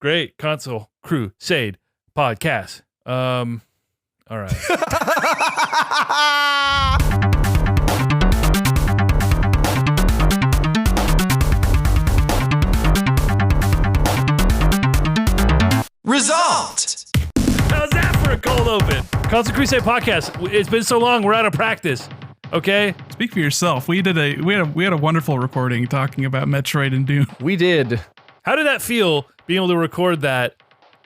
great console Crusade podcast. All right. Resolved. How's that for a cold open? Console Crusade podcast. It's been so long. We're out of practice. Okay. Speak for yourself. We had a wonderful recording talking about Metroid and Doom. We did. How did that feel, being able to record that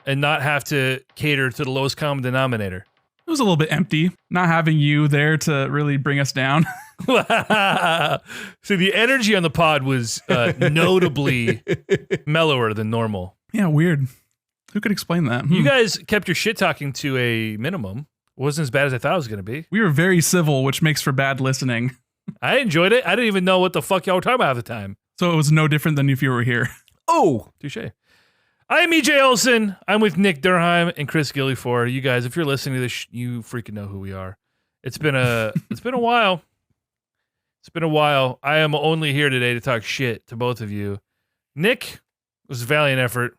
and not have to cater to the lowest common denominator? It was a little bit empty, not having you there to really bring us down. See, the energy on the pod was notably mellower than normal. Yeah, weird. Who could explain that? You guys kept your shit talking to a minimum. It wasn't as bad as I thought it was going to be. We were very civil, which makes for bad listening. I enjoyed it. I didn't even know what the fuck y'all were talking about half the time. So it was no different than if you were here. Oh, touche. I am EJ Olson. I'm with Nick Durheim and Chris Gillyford. You guys, if you're listening to this, you freaking know who we are. It's been a while. It's been a while. I am only here today to talk shit to both of you. Nick, it was a valiant effort.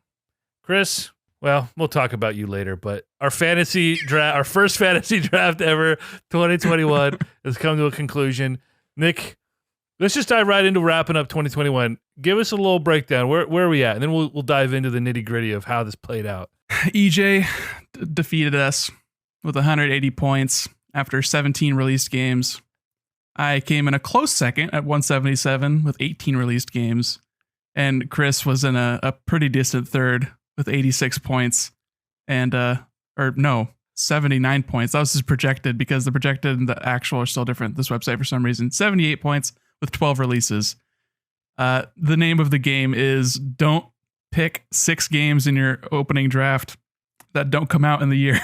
Chris, well, we'll talk about you later, but our fantasy draft, our first fantasy draft ever, 2021, has come to a conclusion. Nick, let's just dive right into wrapping up 2021. Give us a little breakdown. Where are we at? And then we'll dive into the nitty gritty of how this played out. EJ defeated us with 180 points after 17 released games. I came in a close second at 177 with 18 released games. And Chris was in a pretty distant third with 86 points. And, 79 points. That was his projected, because the projected and the actual are still different. This website, for some reason, 78 points with 12 releases. The name of the game is don't pick 6 games in your opening draft that don't come out in the year.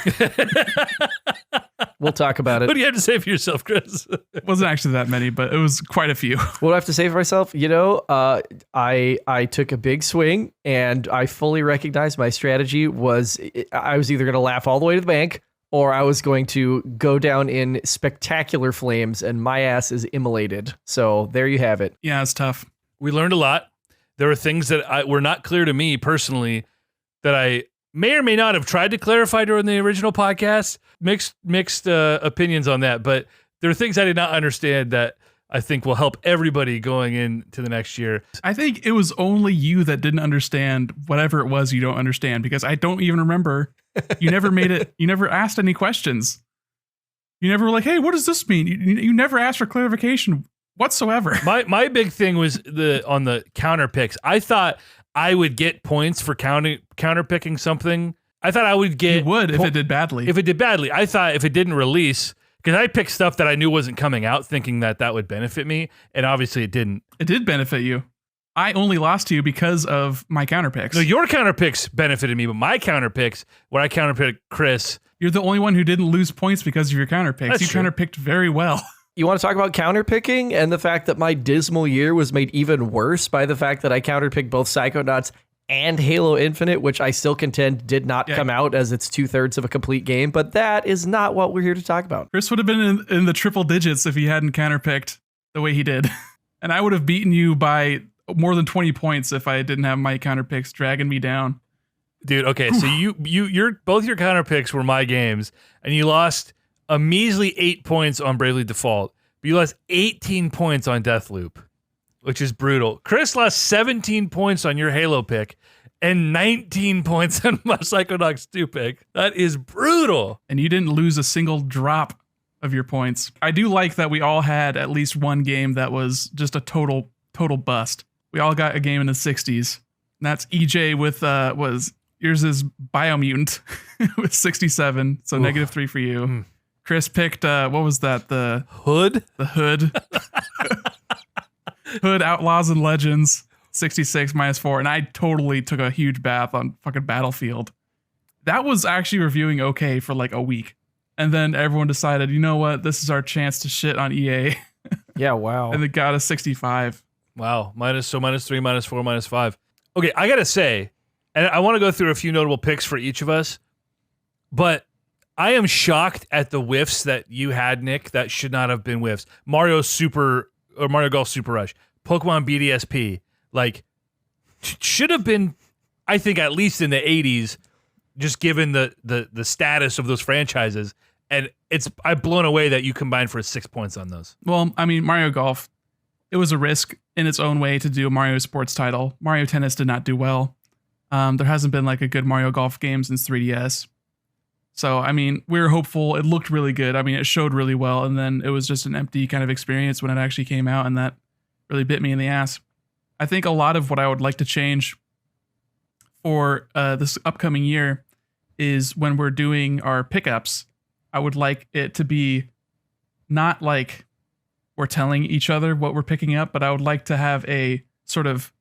we'll talk about it. What do you have to say for yourself, Chris? It wasn't actually that many, but it was quite a few. What do I have to say for myself? I took a big swing, and I fully recognized my strategy was I was either going to laugh all the way to the bank, or I was going to go down in spectacular flames, and my ass is immolated. So there you have it. Yeah, it's tough. We learned a lot. There were things that were not clear to me personally that I may or may not have tried to clarify during the original podcast. Mixed opinions on that, but there are things I did not understand that I think will help everybody going into the next year. I think it was only you that didn't understand whatever it was you don't understand, because I don't even remember. You never made it. You never asked any questions. You never were like, hey, what does this mean? You never asked for clarification whatsoever. My big thing was on the counter picks. I thought I would get points for counter picking something. I thought I would get... You would if it did badly. If it did badly. I thought if it didn't release... Because I picked stuff that I knew wasn't coming out, thinking that would benefit me, and obviously it didn't. It did benefit you. I only lost to you because of my counter picks. No, your counter picks benefited me, but my counter picks, when I counter picked Chris... You're the only one who didn't lose points because of your counter picks. You counter picked very well. You want to talk about counterpicking and the fact that my dismal year was made even worse by the fact that I counterpicked both Psychonauts and Halo Infinite, which I still contend did not come out, as it's 2/3 of a complete game. But that is not what we're here to talk about. Chris would have been in the triple digits if he hadn't counterpicked the way he did. And I would have beaten you by more than 20 points if I didn't have my counterpicks dragging me down. Dude, okay, so your both your counterpicks were my games, and you lost a measly 8 points on Bravely Default, but you lost 18 points on Deathloop, which is brutal. Chris lost 17 points on your Halo pick and 19 points on my Psychonauts 2 pick. That is brutal. And you didn't lose a single drop of your points. I do like that we all had at least one game that was just a total bust. We all got a game in the 60s. And that's EJ with, yours is Biomutant with 67. So -3 for you. Chris picked, what was that? The Hood? The Hood. Hood, Outlaws and Legends, 66 -4. And I totally took a huge bath on fucking Battlefield. That was actually reviewing okay for like a week. And then everyone decided, you know what? This is our chance to shit on EA. Yeah, wow. And it got a 65. Wow. -3, -4, -5. Okay, I got to say, and I want to go through a few notable picks for each of us, but I am shocked at the whiffs that you had, Nick, that should not have been whiffs. Mario Golf Super Rush, Pokemon BDSP, like, should have been I think at least in the 80s, just given the status of those franchises. And I'm blown away that you combined for 6 points on those. Well, I mean, Mario Golf, it was a risk in its own way to do a Mario Sports title. Mario Tennis did not do well. There hasn't been like a good Mario Golf game since 3DS. So, I mean, we were hopeful. It looked really good. I mean, it showed really well. And then it was just an empty kind of experience when it actually came out. And that really bit me in the ass. I think a lot of what I would like to change for this upcoming year is when we're doing our pickups, I would like it to be not like we're telling each other what we're picking up, but I would like to have a sort of,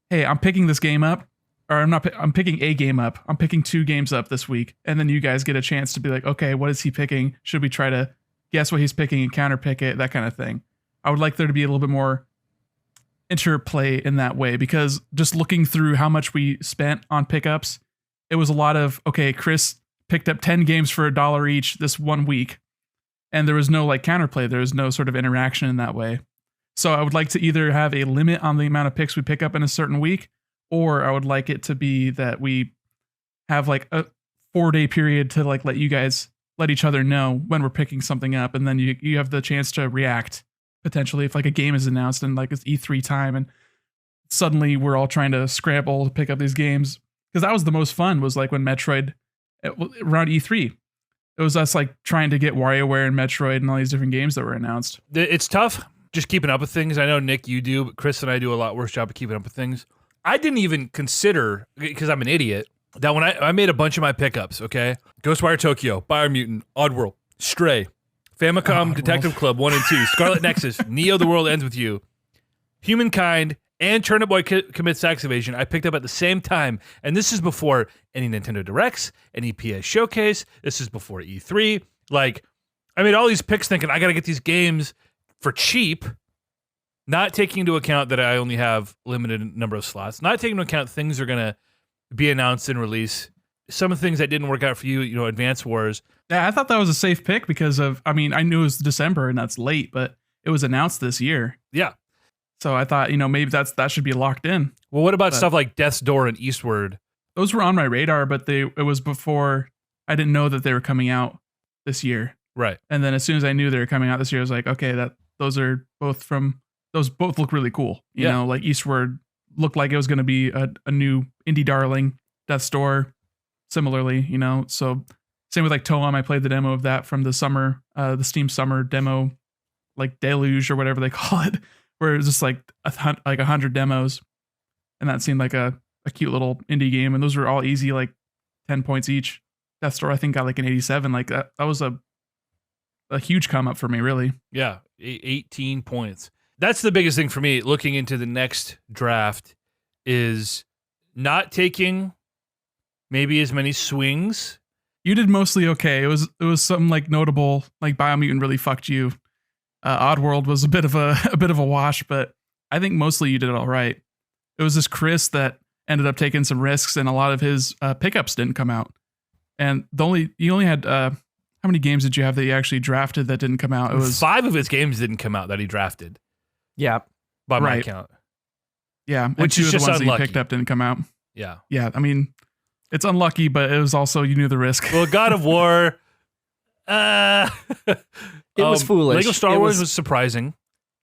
hey, I'm picking this game up. Or I'm picking a game up. I'm picking 2 games up this week. And then you guys get a chance to be like, okay, what is he picking? Should we try to guess what he's picking and counter pick it? That kind of thing. I would like there to be a little bit more interplay in that way, because just looking through how much we spent on pickups, it was a lot of, okay, Chris picked up 10 games for $1 each this 1 week. And there was no like counterplay. There was no sort of interaction in that way. So I would like to either have a limit on the amount of picks we pick up in a certain week, or I would like it to be that we have like a 4-day period to like let each other know when we're picking something up. And then you have the chance to react potentially if like a game is announced and like it's E3 time and suddenly we're all trying to scramble to pick up these games. Because that was the most fun, was like when Metroid around E3. It was us like trying to get WarioWare and Metroid and all these different games that were announced. It's tough just keeping up with things. I know, Nick, you do, but Chris and I do a lot worse job of keeping up with things. I didn't even consider, because I'm an idiot, that when I made a bunch of my pickups, okay? Ghostwire Tokyo, Biomutant, Oddworld, Stray, Famicom Detective Club 1 and 2, Scarlet Nexus, Neo The World Ends With You, Humankind, and Turnip Boy Commits Sax Evasion, I picked up at the same time. And this is before any Nintendo Directs, any PS Showcase. This is before E3. Like, I made all these picks thinking, I got to get these games for cheap, not taking into account that I only have limited number of slots, not taking into account things are going to be announced and release. Some of the things that didn't work out for you, Advance Wars. Yeah, I thought that was a safe pick because of, I mean, I knew it was December and that's late, but it was announced this year. Yeah. So I thought, maybe that should be locked in. Well, what about stuff like Death's Door and Eastward? Those were on my radar, but it was before I didn't know that they were coming out this year. Right. And then as soon as I knew they were coming out this year, I was like, okay, those both look really cool. You know, like Eastward looked like it was going to be a new indie darling. Death's Door, similarly, so same with like Toem. I played the demo of that from the summer, the Steam summer demo, like Deluge or whatever they call it, where it was just like 100 demos. And that seemed like a cute little indie game. And those were all easy, like 10 points each. Death's Door, I think, got like an 87. Like that was a huge come up for me, really. Yeah, 18 points. That's the biggest thing for me looking into the next draft is not taking maybe as many swings. You did mostly okay. It was something like notable, like Biomutant really fucked you. Oddworld was a bit of a wash, but I think mostly you did it all right. It was this Chris that ended up taking some risks, and a lot of his pickups didn't come out. And you only had how many games did you have that you actually drafted that didn't come out? It was 5 of his games didn't come out that he drafted. Yeah, by my count. Yeah, which and 2 is of the just ones unlucky. that you picked up didn't come out. Yeah. I mean, it's unlucky, but it was also you knew the risk. Well, God of War. It was foolish. Lego Star Wars was surprising.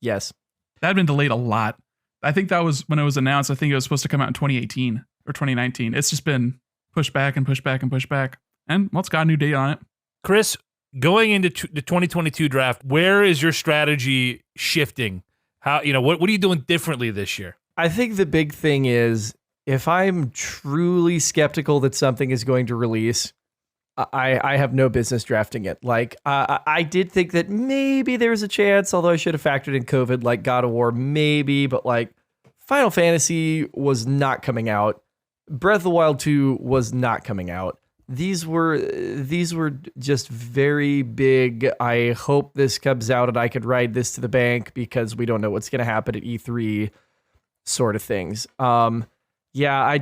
Yes. That had been delayed a lot. I think that was when it was announced. I think it was supposed to come out in 2018 or 2019. It's just been pushed back and pushed back and pushed back. And well, it's got a new date on it. Chris, going into the 2022 draft, where is your strategy shifting? How, what are you doing differently this year? I think the big thing is if I'm truly skeptical that something is going to release, I have no business drafting it. Like, I did think that maybe there was a chance, although I should have factored in COVID, like God of War, maybe, but like Final Fantasy was not coming out. Breath of the Wild 2 was not coming out. These were just very big. I hope this comes out and I could ride this to the bank because we don't know what's going to happen at E3 sort of things. Yeah,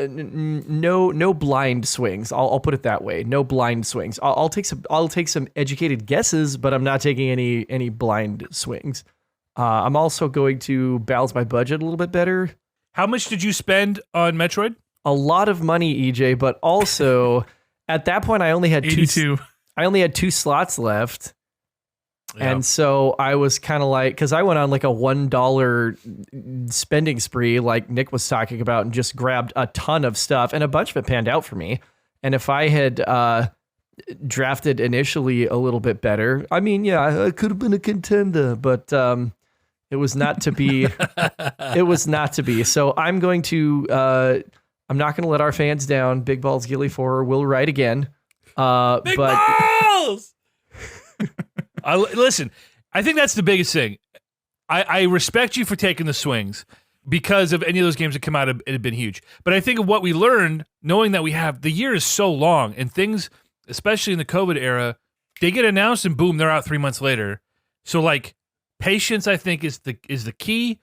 no blind swings. I'll put it that way. No blind swings. I'll take some educated guesses, but I'm not taking any blind swings. I'm also going to balance my budget a little bit better. How much did you spend on Metroid? a lot of money, EJ, but also at that point I only had 82. I only had 2 slots left. Yeah. And so I was kind of like, because I went on like a $1 spending spree, like Nick was talking about, and just grabbed a ton of stuff, and a bunch of it panned out for me. And if I had drafted initially a little bit better, I mean, yeah, I could have been a contender, but it was not to be. It was not to be. So I'm going to. I'm not going to let our fans down. Big Balls Gilly 4 will ride again. Big balls. Listen, I think that's the biggest thing. I respect you for taking the swings because of any of those games that come out, it had been huge. But I think of what we learned, knowing that the year is so long, and things, especially in the COVID era, they get announced and boom, they're out 3 months later. So like patience, I think is the key.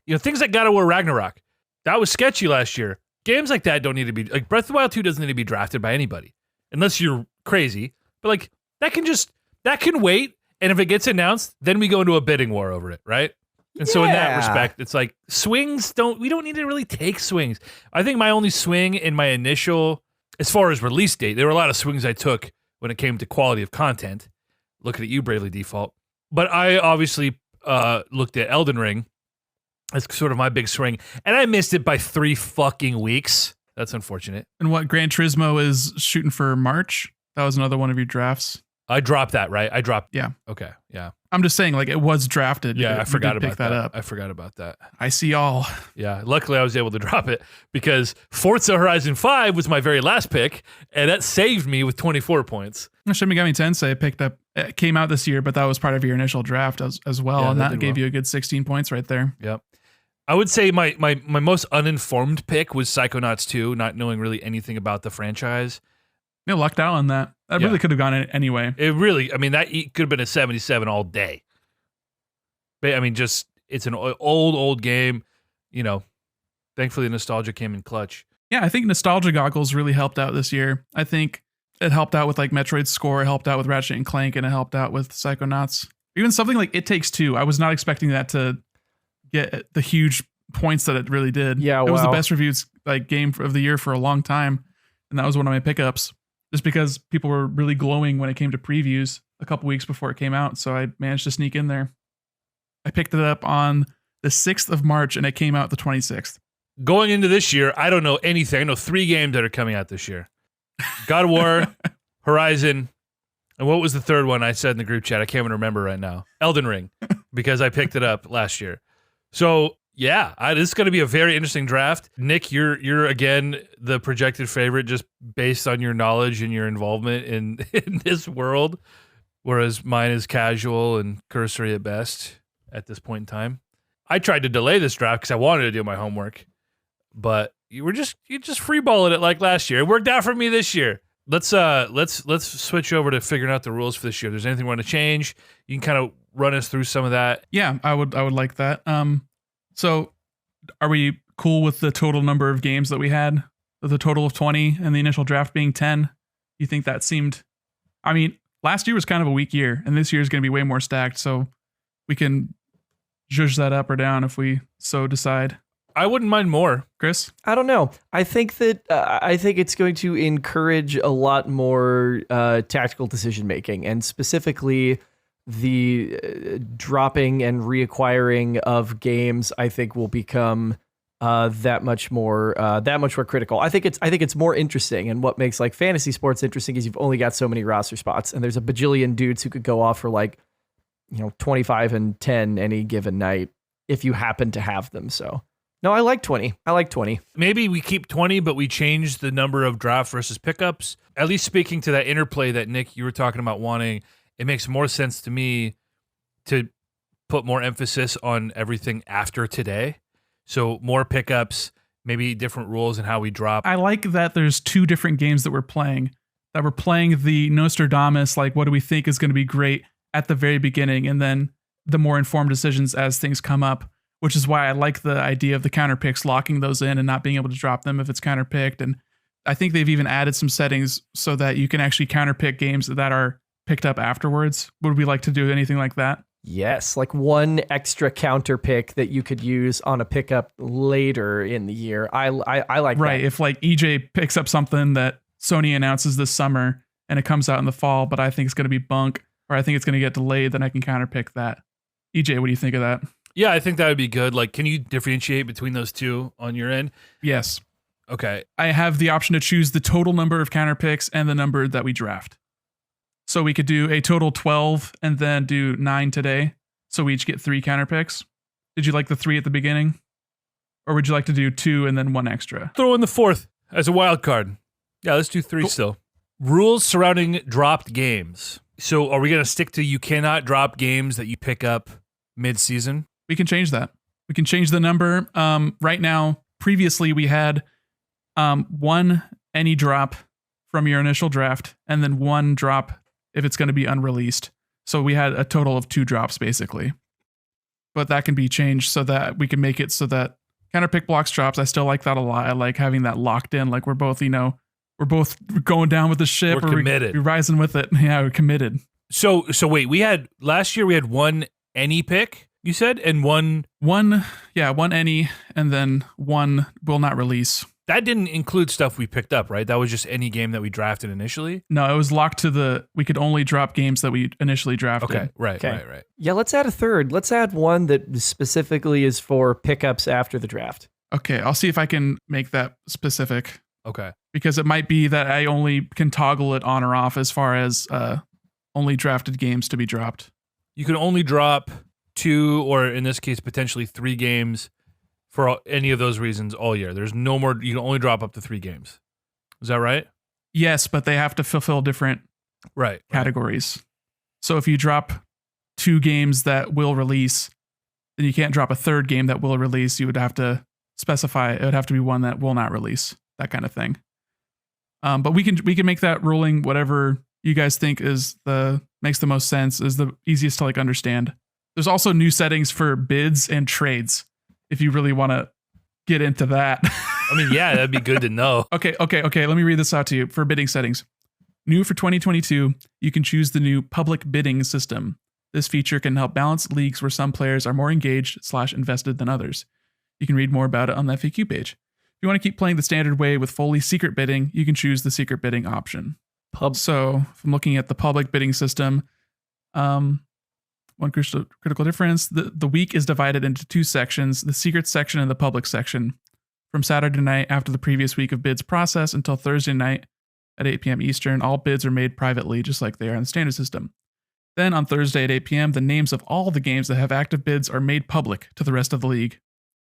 You know, things like God of War Ragnarok, that was sketchy last year. Games like that don't need to be, like Breath of the Wild 2 doesn't need to be drafted by anybody unless you're crazy. But like that can wait. And if it gets announced, then we go into a bidding war over it, right? And so in that respect, it's like swings we don't need to really take swings. I think my only swing in my initial, as far as release date, there were a lot of swings I took when it came to quality of content. Looking at you, Bravely Default. But I obviously looked at Elden Ring as sort of my big swing, and I missed it by 3 fucking weeks. That's unfortunate. And what, Gran Turismo is shooting for March? That was another one of your drafts. I dropped that, right? Yeah. Okay, yeah. I'm just saying, like, it was drafted. Yeah, I forgot about that. Up. I forgot about that. I see all. Yeah, luckily I was able to drop it because Forza Horizon 5 was my very last pick, and that saved me with 24 points. Shin Megami Tensei picked up, it came out this year, but that was part of your initial draft as well, Yeah, and that did gave well. you a good 16 points right there. Yep. I would say my most uninformed pick was Psychonauts 2, not knowing really anything about the franchise. You lucked out on that. That really could have gone anyway. It really, I mean, that could have been a 77 all day. But I mean, just, it's an old game, you know. Thankfully, nostalgia came in clutch. Yeah, I think Nostalgia Goggles really helped out this year. I think it helped out with like Metroid's Score, it helped out with Ratchet and Clank, and it helped out with Psychonauts. Even something like It Takes Two. I was not expecting that to get the huge points that it really did. Yeah, it was the wow. best reviewed like game of the year for a long time, and that was one of my pickups. Just because people were really glowing when it came to previews a couple weeks before it came out, so I managed to sneak in there. I picked it up on the 6th of March, and it came out the 26th. Going into this year, I don't know anything. I know 3 games that are coming out this year. God of War, Horizon, and what was the third one I said in the group chat? I can't even remember right now. Elden Ring, because I picked it up last year. So yeah, this is going to be a very interesting draft. Nick, you're again the projected favorite just based on your knowledge and your involvement in this world, whereas mine is casual and cursory at best at this point in time. I tried to delay this draft because I wanted to do my homework, but you just freeballing it like last year. It worked out for me this year. Let's switch over to figuring out the rules for this year. If there's anything we want to change, you can kind of run us through some of that. Yeah, I would like that. So are we cool with the total number of games that we had? The total of 20 and the initial draft being 10? You think that seemed, I mean, last year was kind of a weak year, and this year is going to be way more stacked, so we can judge that up or down if we so decide. I wouldn't mind more. Chris? I don't know. I think that I think it's going to encourage a lot more tactical decision making, and specifically the dropping and reacquiring of games. I think will become that much more critical. I think it's more interesting, and what makes like fantasy sports interesting is you've only got so many roster spots, and there's a bajillion dudes who could go off for like 25 and 10 any given night if you happen to have them. So. No, I like 20. Maybe we keep 20, but we change the number of draft versus pickups. At least speaking to that interplay that, Nick, you were talking about wanting, it makes more sense to me to put more emphasis on everything after today. So more pickups, maybe different rules in how we drop. I like that there's 2 different games that we're playing. That we're playing the Nostradamus, like what do we think is going to be great at the very beginning, and then the more informed decisions as things come up. Which is why I like the idea of the counter picks, locking those in and not being able to drop them if it's counter picked. And I think they've even added some settings so that you can actually counter pick games that are picked up afterwards. Would we like to do anything like that? Yes, like one extra counter pick that you could use on a pickup later in the year. I like Right. that. If like EJ picks up something that Sony announces this summer and it comes out in the fall, but I think it's going to be bunk or I think it's going to get delayed, then I can counterpick that. EJ, what do you think of that? Yeah, I think that would be good. Like, can you differentiate between those two on your end? Yes. Okay. I have the option to choose the total number of counter picks and the number that we draft. So we could do a total 12 and then do 9 today. So we each get 3 counter picks. Did you like the 3 at the beginning? Or would you like to do 2 and then 1 extra? Throw in the 4th as a wild card. Yeah, let's do 3 Cool. still. Rules surrounding dropped games. So are we going to stick to you cannot drop games that you pick up mid-season? We can change that. We can change the number. Right now, previously we had 1 any drop from your initial draft and then 1 drop if it's going to be unreleased. So we had a total of 2 drops basically. But that can be changed so that we can make it so that counter pick blocks drops. I still like that a lot. I like having that locked in. Like we're both, we're both going down with the ship. We're committed. We're rising with it. Yeah, we're committed. So wait, last year we had 1 any pick, you said, and 1 1 any, and then 1 will not release. that didn't include stuff we picked up, right? That was just any game that we drafted initially. No, it was locked to we could only drop games that we initially drafted. Okay, right. Yeah, let's add a third. Let's add one that specifically is for pickups after the draft. Okay, I'll see if I can make that specific Okay. because it might be that I only can toggle it on or off as far as only drafted games to be dropped. You can only drop 2, or in this case, potentially 3 games for any of those reasons all year. There's no more. You can only drop up to 3 games. Is that right? Yes, but they have to fulfill different Right. categories. So if you drop 2 games that will release, then you can't drop a third game that will release. You would have to specify it would have to be one that will not release, that kind of thing. But we can make that ruling whatever you guys think makes the most sense, is the easiest to understand. There's also new settings for bids and trades if you really want to get into that. I mean, yeah, that'd be good to know. Okay. Let me read this out to you for bidding settings. New for 2022, you can choose the new public bidding system. This feature can help balance leagues where some players are more engaged/invested than others. You can read more about it on the FAQ page. If you want to keep playing the standard way with fully secret bidding, you can choose the secret bidding option. So if I'm looking at the public bidding system, one critical difference, the week is divided into 2 sections, the secret section and the public section. From Saturday night after the previous week of bids process until Thursday night at 8 p.m. Eastern, all bids are made privately just like they are in the standard system. Then on Thursday at 8 p.m., the names of all the games that have active bids are made public to the rest of the league.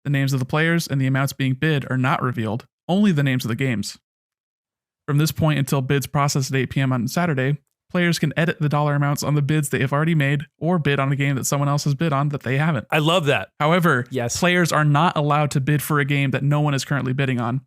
The names of the players and the amounts being bid are not revealed, only the names of the games. From this point until bids process at 8 p.m. on Saturday, players can edit the dollar amounts on the bids they have already made or bid on a game that someone else has bid on that they haven't. I love that. However, Yes. players are not allowed to bid for a game that no one is currently bidding on,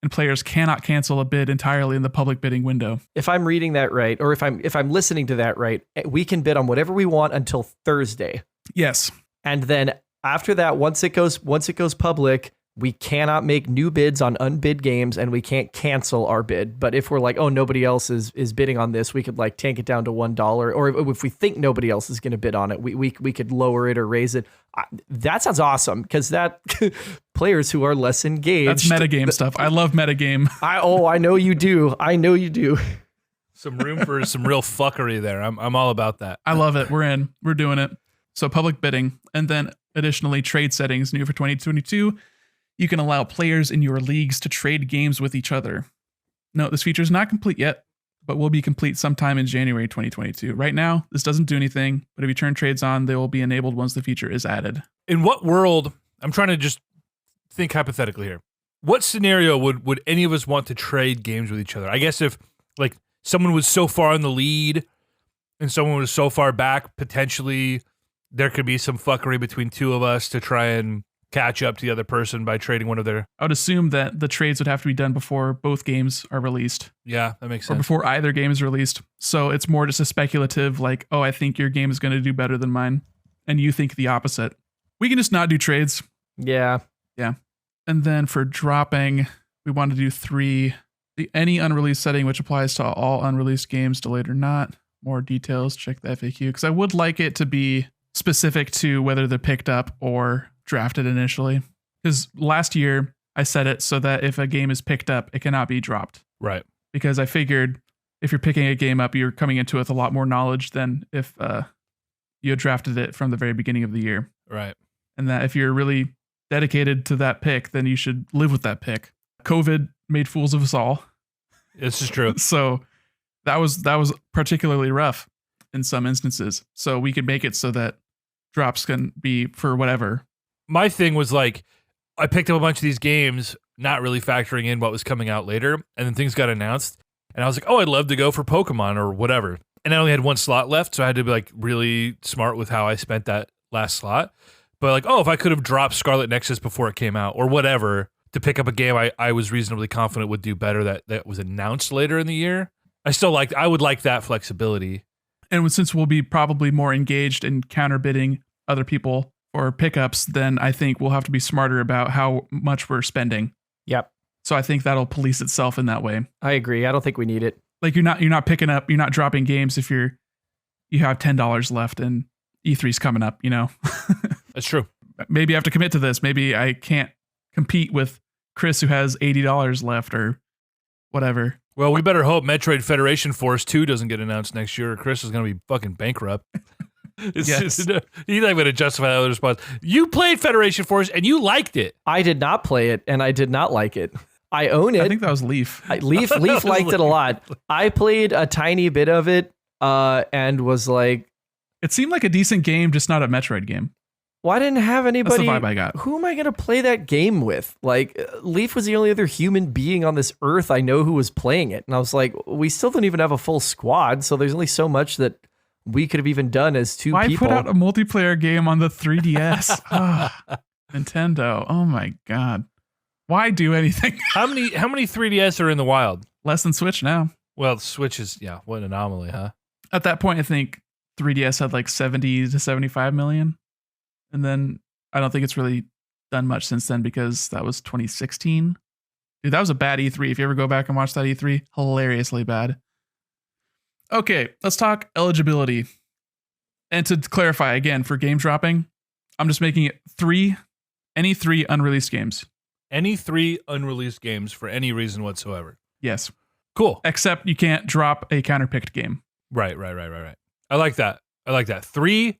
and players cannot cancel a bid entirely in the public bidding window. If I'm reading that right, or if I'm listening to that right, we can bid on whatever we want until Thursday. Yes. And then after that, once it goes public, we cannot make new bids on unbid games and we can't cancel our bid. But if we're like, oh, nobody else is bidding on this, we could tank it down to $1. Or if we think nobody else is going to bid on it, we could lower it or raise it. That sounds awesome because that players who are less engaged. That's metagame stuff. I love metagame. I know you do. I know you do. Some room for some real fuckery there. I'm all about that. I love it. We're in. We're doing it. So public bidding. And then additionally, trade settings new for 2022. You can allow players in your leagues to trade games with each other. No, this feature is not complete yet, but will be complete sometime in January 2022. Right now, this doesn't do anything, but if you turn trades on, they will be enabled once the feature is added. In what world, I'm trying to just think hypothetically here. What scenario would any of us want to trade games with each other? I guess if someone was so far in the lead and someone was so far back, potentially there could be some fuckery between 2 of us to try and catch up to the other person by trading one of their... I would assume that the trades would have to be done before both games are released. Yeah, that makes Or sense. before either game is released. So it's more just a speculative, I think your game is going to do better than mine. And you think the opposite. We can just not do trades. Yeah. And then for dropping, we want to do 3. The any unreleased setting, which applies to all unreleased games, delayed or not. More details, check the FAQ. Because I would like it to be specific to whether they're picked up or drafted initially. Because last year I set it so that if a game is picked up, it cannot be dropped. Right. Because I figured if you're picking a game up, you're coming into it with a lot more knowledge than if you had drafted it from the very beginning of the year. Right. And that if you're really dedicated to that pick, then you should live with that pick. COVID made fools of us all. This is true. So that was particularly rough in some instances. So we could make it so that drops can be for whatever. My thing was like, I picked up a bunch of these games, not really factoring in what was coming out later, and then things got announced, and I was like, oh, I'd love to go for Pokemon or whatever. And I only had one slot left, so I had to be like really smart with how I spent that last slot. But like, oh, if I could have dropped Scarlet Nexus before it came out or whatever to pick up a game I was reasonably confident would do better that was announced later in the year, I would like that flexibility. And since we'll be probably more engaged in counterbidding other people or pickups, then I think we'll have to be smarter about how much we're spending. Yep. So I think that'll police itself in that way. I agree. I don't think we need it. Like you're not picking up, you're not dropping games if you have $10 left and E3's coming up, you know. That's true. Maybe I have to commit to this. Maybe I can't compete with Chris who has $80 left or whatever. Well, we better hope Metroid Federation Force 2 doesn't get announced next year, or Chris is going to be fucking bankrupt. He's not going to justify that other response. You played Federation Force and you liked it. I did not play it, and I did not like it. I own it. I think that was Leaf. Leaf liked it a lot. I played a tiny bit of it and was like... It seemed like a decent game, just not a Metroid game. Well, I didn't have anybody... That's the vibe I got. Who am I going to play that game with? Like, Leaf was the only other human being on this earth I know who was playing it. And I was like, we still don't even have a full squad, so there's only so much that we could have even done as two Why people. Why put out a multiplayer game on the 3DS? Nintendo. Oh my God. Why do anything? How many 3DS are in the wild? Less than Switch now. Well, Switch is, what an anomaly, huh? At that point, I think 3DS had like 70 to 75 million. And then I don't think it's really done much since then because that was 2016. Dude, that was a bad E3. If you ever go back and watch that E3, hilariously bad. Okay, let's talk eligibility. And to clarify again, for game dropping, I'm just making it any three unreleased games. Any 3 unreleased games for any reason whatsoever. Yes. Cool. Except you can't drop a counterpicked game. Right. I like that. 3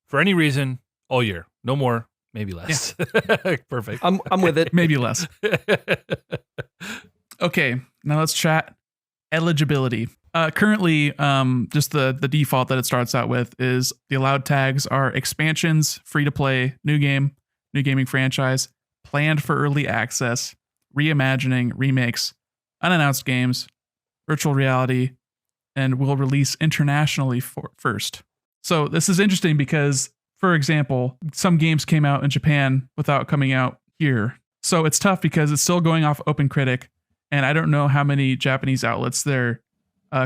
for any reason all year. No more, maybe less. Yeah. Perfect. I'm with it. Maybe less. Okay, now let's chat eligibility. Currently, just the default that it starts out with is the allowed tags are expansions, free to play, new game, new gaming franchise, planned for early access, reimagining, remakes, unannounced games, virtual reality, and will release internationally first. So this is interesting because, for example, some games came out in Japan without coming out here. So it's tough because it's still going off OpenCritic, and I don't know how many Japanese outlets they're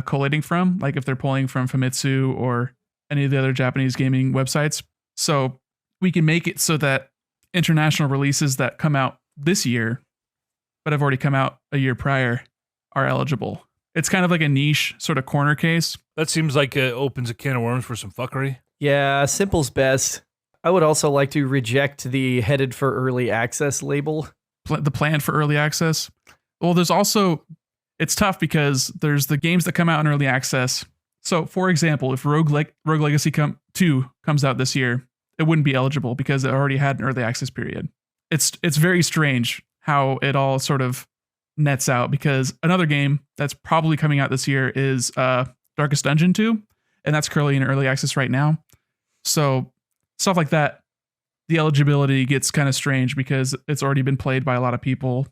collating from, like if they're pulling from Famitsu or any of the other Japanese gaming websites. So we can make it so that international releases that come out this year, but have already come out a year prior, are eligible. It's kind of like a niche sort of corner case. That seems like it opens a can of worms for some fuckery. Yeah, simple's best. I would also like to reject the headed for early access label. The plan for early access. Well, there's also, it's tough because there's the games that come out in early access. So, for example, if Rogue Legacy 2 comes out this year, it wouldn't be eligible because it already had an early access period. It's very strange how it all sort of nets out, because another game that's probably coming out this year is Darkest Dungeon 2, and that's currently in early access right now. So stuff like that, the eligibility gets kind of strange because it's already been played by a lot of people.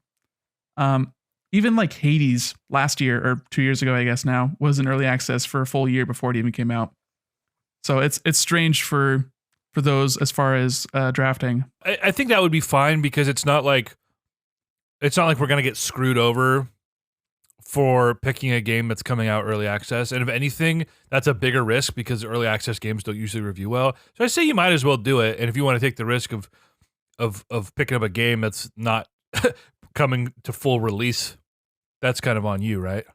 Even like Hades last year or 2 years ago, I guess now, was in early access for a full year before it even came out. So it's strange for those as far as drafting. I think that would be fine because it's not like we're gonna get screwed over for picking a game that's coming out early access. And if anything, that's a bigger risk because early access games don't usually review well. So I say you might as well do it. And if you want to take the risk of picking up a game that's not coming to full release, that's kind of on you, right?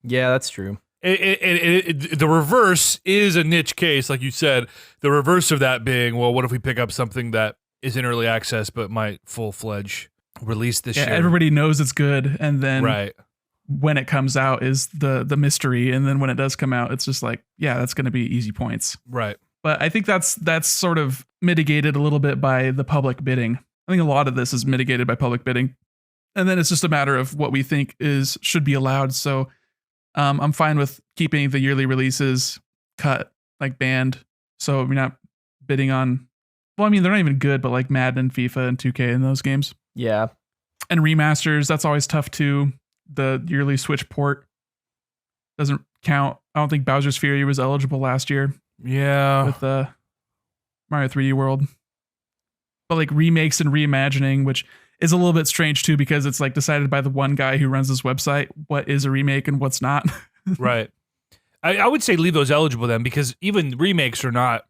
Yeah, that's true. The reverse is a niche case, like you said. The reverse of that being, well, what if we pick up something that is in early access but might full-fledged release this year? Everybody knows it's good, and then right. when it comes out is the mystery, and then when it does come out, it's just like, yeah, that's going to be easy points. Right. But I think that's sort of mitigated a little bit by the public bidding. I think a lot of this is mitigated by public bidding, and then it's just a matter of what we think should be allowed. So I'm fine with keeping the yearly releases cut, like banned. So we're not bidding on. Well, I mean, they're not even good, but like Madden, FIFA, and 2K in those games. Yeah. And remasters, that's always tough too. The yearly Switch port doesn't count. I don't think Bowser's Fury was eligible last year. Yeah. With Mario 3D World. But like remakes and reimagining, which is a little bit strange too, because it's like decided by the one guy who runs this website what is a remake and what's not. Right. I would say leave those eligible then, because even remakes are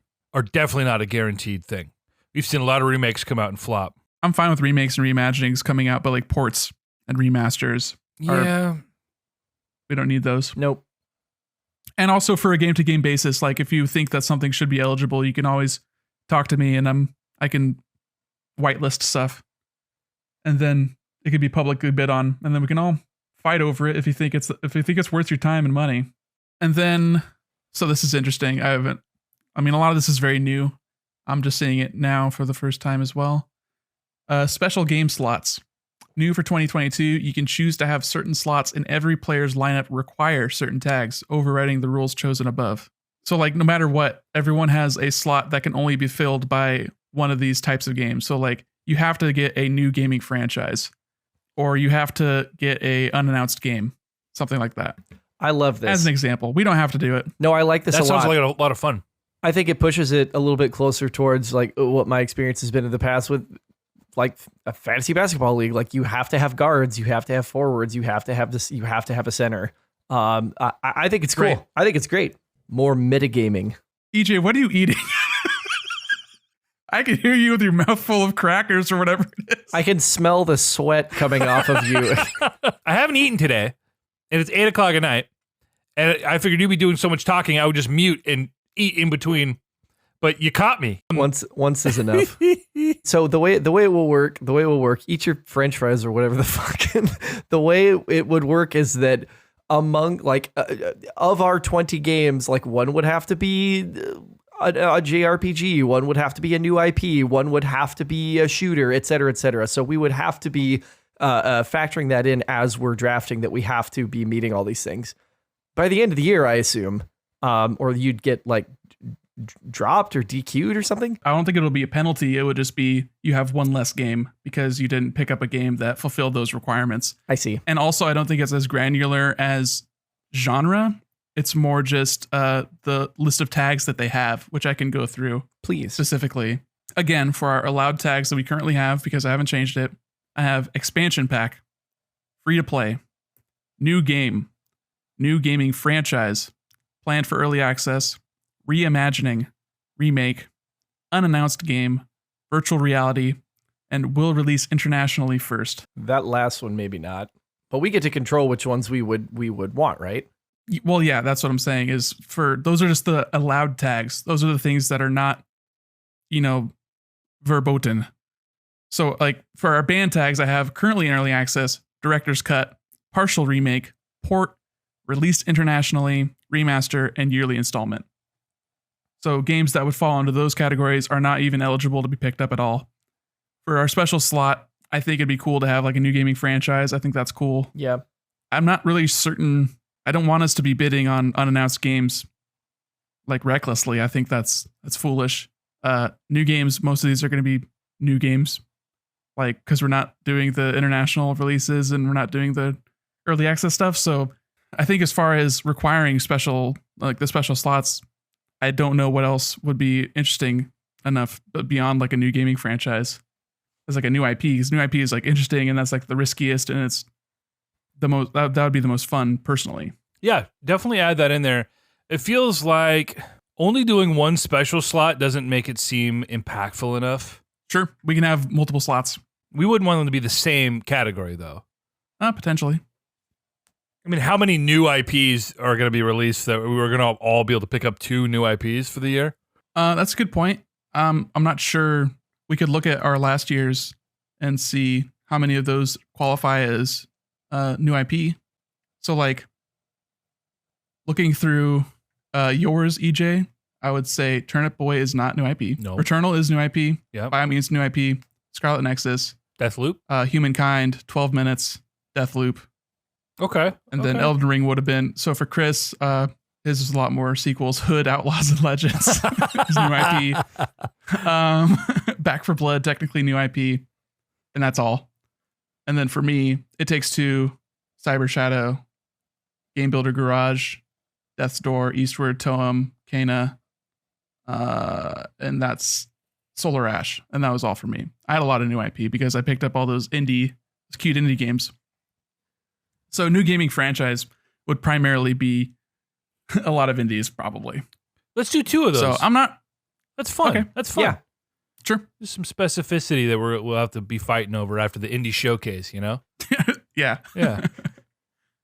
definitely not a guaranteed thing. We've seen a lot of remakes come out and flop. I'm fine with remakes and reimaginings coming out, but like ports and remasters. We don't need those. Nope. And also for a game-to-game basis, like if you think that something should be eligible, you can always talk to me and I can whitelist stuff. And then it could be publicly bid on, and then we can all fight over it if you think it's worth your time and money. And then, so this is interesting. A lot of this is very new. I'm just seeing it now for the first time as well. Special game slots. New for 2022, you can choose to have certain slots in every player's lineup require certain tags, overriding the rules chosen above. So like no matter what, everyone has a slot that can only be filled by one of these types of games. So like you have to get a new gaming franchise, or you have to get a unannounced game, something like that. I love this. As an example, we don't have to do it. No, I like this a lot. That sounds like a lot of fun. I think it pushes it a little bit closer towards like what my experience has been in the past with like a fantasy basketball league. Like you have to have guards, you have to have forwards, you have to have this, you have to have a center. I think it's cool. Great. I think it's great. More metagaming. EJ, what are you eating? I can hear you with your mouth full of crackers or whatever it is. I can smell the sweat coming off of you. I haven't eaten today, and it's 8:00 at night, and I figured you'd be doing so much talking, I would just mute and eat in between. But you caught me. Once is enough. So the way it will work, eat your French fries or whatever the fuck. The way it would work is that among like of our 20 games, like one would have to be a JRPG, one would have to be a new IP, one would have to be a shooter, et cetera, et cetera. So we would have to be factoring that in as we're drafting, that we have to be meeting all these things. By the end of the year, I assume, or you'd get like dropped or DQ'd or something. I don't think it'll be a penalty. It would just be you have one less game because you didn't pick up a game that fulfilled those requirements. I see. And also, I don't think it's as granular as genre. It's more just the list of tags that they have, which I can go through. Please. Specifically. Again, for our allowed tags that we currently have, because I haven't changed it, I have expansion pack, free to play, new game, new gaming franchise, planned for early access, reimagining, remake, unannounced game, virtual reality, and will release internationally first. That last one, maybe not. But we get to control which ones we would want, right? Well, yeah, that's what I'm saying is those are just the allowed tags. Those are the things that are not, verboten. So like for our band tags, I have currently in early access, director's cut, partial remake, port, released internationally, remaster, and yearly installment. So games that would fall into those categories are not even eligible to be picked up at all. For our special slot, I think it'd be cool to have like a new gaming franchise. I think that's cool. Yeah. I'm not really certain. I don't want us to be bidding on unannounced games like recklessly. I think that's foolish. New games, most of these are going to be new games, like because we're not doing the international releases and we're not doing the early access stuff. So I think as far as requiring the special slots, I don't know what else would be interesting enough beyond like a new gaming franchise. As like a new IP, because new IP is like interesting and that's like the riskiest and it's the most, that would be the most fun personally. Yeah, definitely add that in there. It feels like only doing one special slot doesn't make it seem impactful enough. Sure, we can have multiple slots. We wouldn't want them to be the same category though. Potentially. I mean, how many new IPs are going to be released that we're going to all be able to pick up 2 new IPs for the year? That's a good point. I'm not sure. We could look at our last year's and see how many of those qualify as new IP. So like looking through yours, EJ, I would say Turnip Boy is not new IP. No. Returnal is new IP. Yeah. Biomute's new IP. Scarlet Nexus. Deathloop. Humankind, 12 Minutes, Deathloop. Okay. And then Elden Ring would have been. So for Chris, his is a lot more sequels. Hood, Outlaws, and Legends is new IP. Back for Blood, technically new IP. And that's all. And then for me, It Takes Two, Cyber Shadow, Game Builder Garage, Death's Door, Eastward, Toem, Kana, and that's Solar Ash. And that was all for me. I had a lot of new IP because I picked up all those cute indie games. So new gaming franchise would primarily be a lot of indies, probably. Let's do 2 of those. So I'm not. That's fun. Okay. That's fun. Yeah. Sure. There's some specificity that we'll have to be fighting over after the indie showcase, you know? Yeah. Yeah.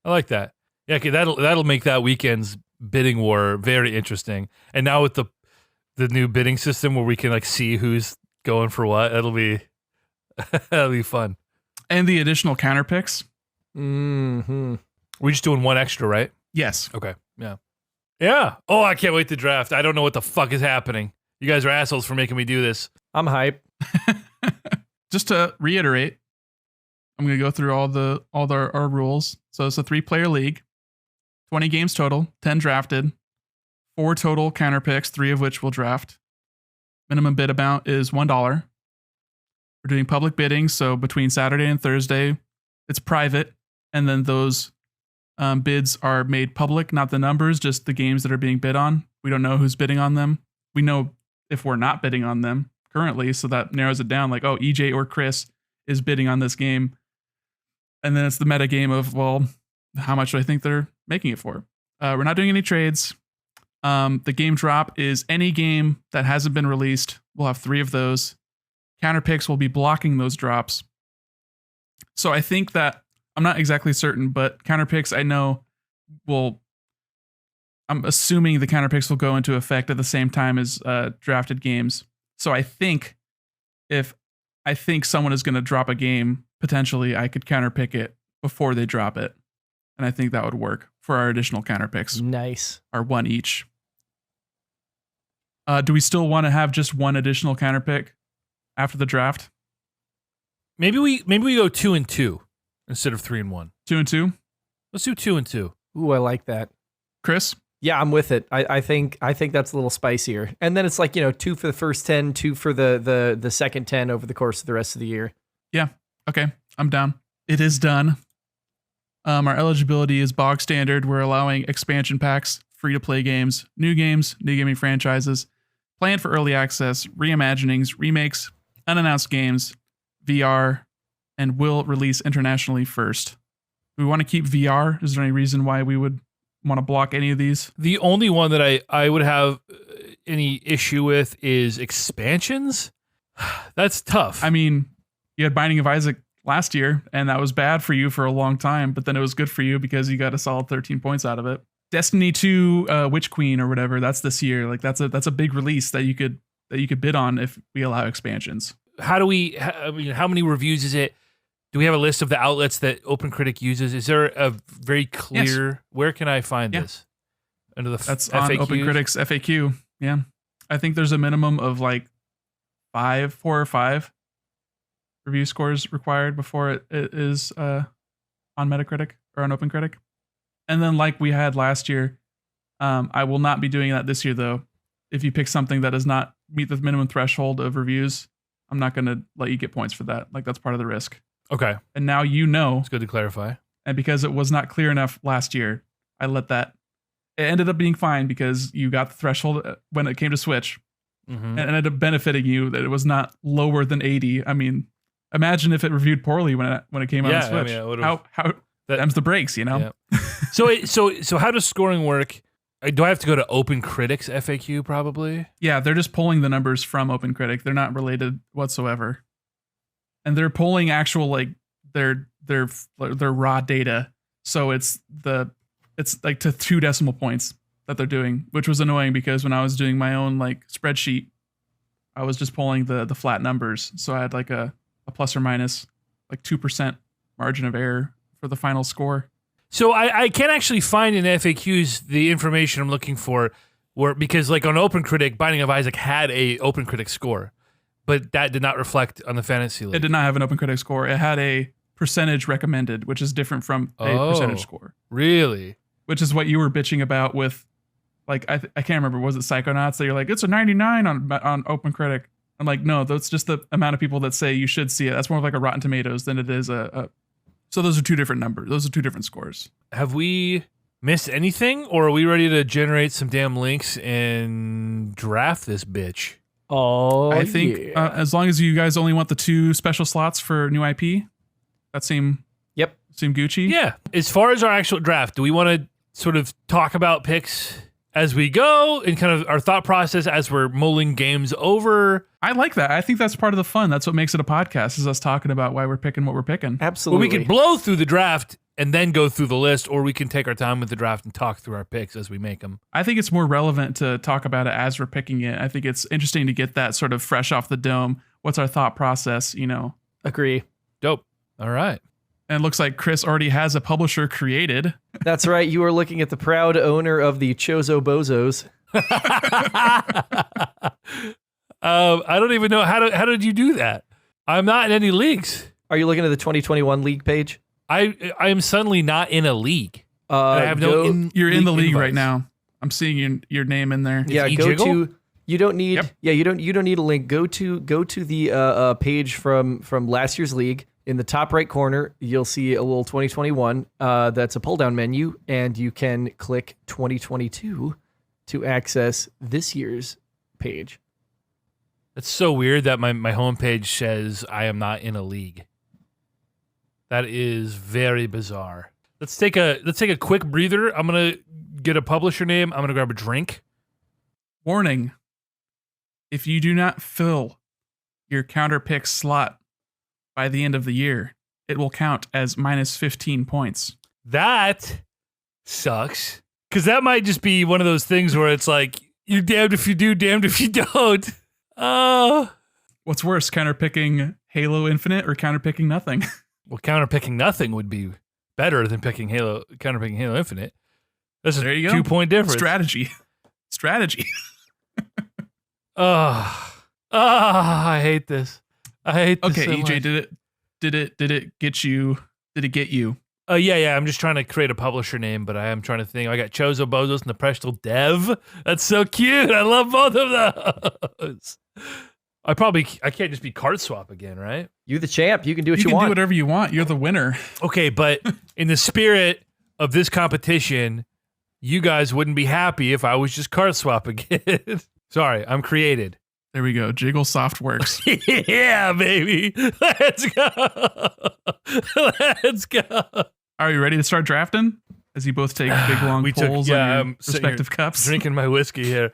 I like that. Yeah, okay, that'll make that weekend's bidding war very interesting. And now with the new bidding system where we can like see who's going for what, that'll be fun. And the additional counter picks. Mm-hmm. We're just doing 1 extra, right? Yes. Okay. Yeah. Yeah. Oh, I can't wait to draft. I don't know what the fuck is happening. You guys are assholes for making me do this. I'm hype. Just to reiterate, I'm going to go through all our rules. So it's a 3-player league, 20 games total, 10 drafted, 4 total counter picks, 3 of which we'll draft. Minimum bid amount is $1. We're doing public bidding, so between Saturday and Thursday, it's private, and then those bids are made public, not the numbers, just the games that are being bid on. We don't know who's bidding on them. We know if we're not bidding on them currently, so that narrows it down, like, oh, EJ or Chris is bidding on this game. And then it's the meta game of, well, how much do I think they're making it for? We're not doing any trades. The game drop is any game that hasn't been released. We'll have 3 of those. Counter picks will be blocking those drops. So I think that, I'm not exactly certain, but counter picks I know I'm assuming the counter picks will go into effect at the same time as drafted games. So I think if someone is going to drop a game, potentially I could counter pick it before they drop it. And I think that would work for our additional counter picks. Nice. Our 1 each. Do we still want to have just 1 additional counter pick after the draft? Maybe we go 2 and 2 instead of 3 and 1. 2 and 2? Let's do 2 and 2. Ooh, I like that. Chris? Yeah, I'm with it. I think that's a little spicier. And then it's like, 2 for the first 10, 2 for the second 10 over the course of the rest of the year. Yeah. Okay. I'm down. It is done. Our eligibility is bog standard. We're allowing expansion packs, free-to-play games, new gaming franchises, planned for early access, reimaginings, remakes, unannounced games, VR, and will release internationally first. Do we want to keep VR? Is there any reason why we would want to block any of these? The only one that I would have any issue with is expansions. That's tough. I mean, you had Binding of Isaac last year, and that was bad for you for a long time, but then it was good for you because you got a solid 13 points out of it. Destiny 2 Witch Queen or whatever, that's this year. Like that's a big release that you could bid on if we allow expansions. How many reviews is it? Do we have a list of the outlets that OpenCritic uses? Is there a very clear? Yes. Where can I find this? Under the that's FAQs? on OpenCritic's FAQ. Yeah, I think there's a minimum of like 4 or 5 review scores required before it is on Metacritic or on OpenCritic. And then like we had last year, I will not be doing that this year though. If you pick something that does not meet the minimum threshold of reviews, I'm not going to let you get points for that. Like that's part of the risk. Okay. And now you know. It's good to clarify. And because it was not clear enough last year, I let that. It ended up being fine because you got the threshold when it came to Switch. Mm-hmm. And it ended up benefiting you that it was not lower than 80. I mean, imagine if it reviewed poorly when it came out on Switch. I mean, how them's the breaks, you know? Yeah. So how does scoring work? Do I have to go to OpenCritic's FAQ probably? Yeah, they're just pulling the numbers from OpenCritic. They're not related whatsoever. And they're pulling actual like their raw data So it's like to 2 decimal points that they're doing, which was annoying because when I was doing my own like spreadsheet, I was just pulling the flat numbers. So I had like a plus or minus like 2% margin of error for the final score. So I can't actually find in FAQs the information I'm looking for, because like on OpenCritic, Binding of Isaac had a OpenCritic score, but that did not reflect on the Fantasy League. It did not have an OpenCritic score. It had a percentage recommended, which is different from a percentage score. Really? Which is what you were bitching about with, like, I can't remember, was it Psychonauts that you're like, it's a 99 on OpenCritic? I'm like, no, that's just the amount of people that say you should see it. That's more of like a Rotten Tomatoes than it is so those are 2 different numbers. Those are 2 different scores. Have we missed anything, or are we ready to generate some damn links and draft this bitch? Oh, I think as long as you guys only want the 2 special slots for new IP, that seem Gucci. Yeah. As far as our actual draft, do we want to sort of talk about picks as we go and kind of our thought process as we're mulling games over? I like that. I think that's part of the fun. That's what makes it a podcast, is us talking about why we're picking what we're picking. Absolutely. Well, we could blow through the draft and then go through the list, or we can take our time with the draft and talk through our picks as we make them. I think it's more relevant to talk about it as we're picking it. I think it's interesting to get that sort of fresh off the dome. What's our thought process, Agree. Dope. All right. And it looks like Chris already has a publisher created. That's right. You are looking at the proud owner of the Chozo Bozos. I don't even know how did you do that? I'm not in any leagues. Are you looking at the 2021 league page? I am suddenly not in a league. I have You're in the league invites. right now. I'm seeing your name in there. Yeah, It's go E-Jiggle? to. You don't need. Yep. Yeah, you don't need a link. Go to the page from last year's league. In the top right corner, you'll see a little 2021. That's a pull down menu, and you can click 2022 to access this year's page. It's so weird that my homepage says I am not in a league. That is very bizarre. Let's take a quick breather. I'm gonna get a publisher name. I'm gonna grab a drink. Warning. If you do not fill your counter pick slot by the end of the year, it will count as minus 15 points. That sucks. Because that might just be one of those things where it's like, you're damned if you do, damned if you don't. Oh. What's worse, counter picking Halo Infinite or counter picking nothing? Well, counterpicking nothing would be better than counterpicking Halo Infinite. That's There a you go. 2-point difference. Strategy. I hate this. I hate this Okay, so EJ, much. did it get you? Did it get you? Yeah. I'm just trying to create a publisher name, but I am trying to think. I got Chozo Bozos and the Prestel Dev. That's so cute. I love both of those. I can't just be card swap again, right? You the champ. You can do what you, You can want. do whatever you want. You're the winner. Okay, but in the spirit of this competition, you guys wouldn't be happy if I was just card swap again. Sorry, I'm created. There we go. Jiggle Soft works. Yeah, baby. Let's go. Let's go. Are you ready to start drafting? As you both take big long pulls on your I'm sitting respective here cups. Drinking my whiskey here.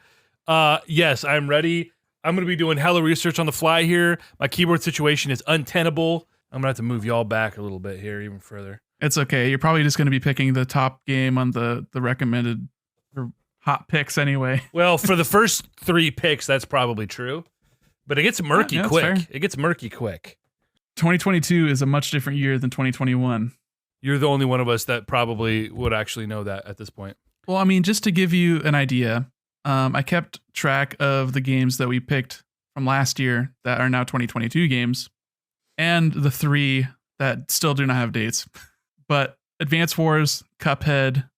Yes, I'm ready. I'm going to be doing hella research on the fly here. My keyboard situation is untenable. I'm going to have to move y'all back a little bit here, even further. It's okay. You're probably just going to be picking the top game on the recommended or hot picks anyway. Well, for the first 3 picks, that's probably true. But it gets murky Yeah, that's quick. fair. It gets murky quick. 2022 is a much different year than 2021. You're the only one of us that probably would actually know that at this point. Well, I mean, just to give you an idea, I kept track of the games that we picked from last year that are now 2022 games, and the 3 that still do not have dates. But Advance Wars, Cuphead,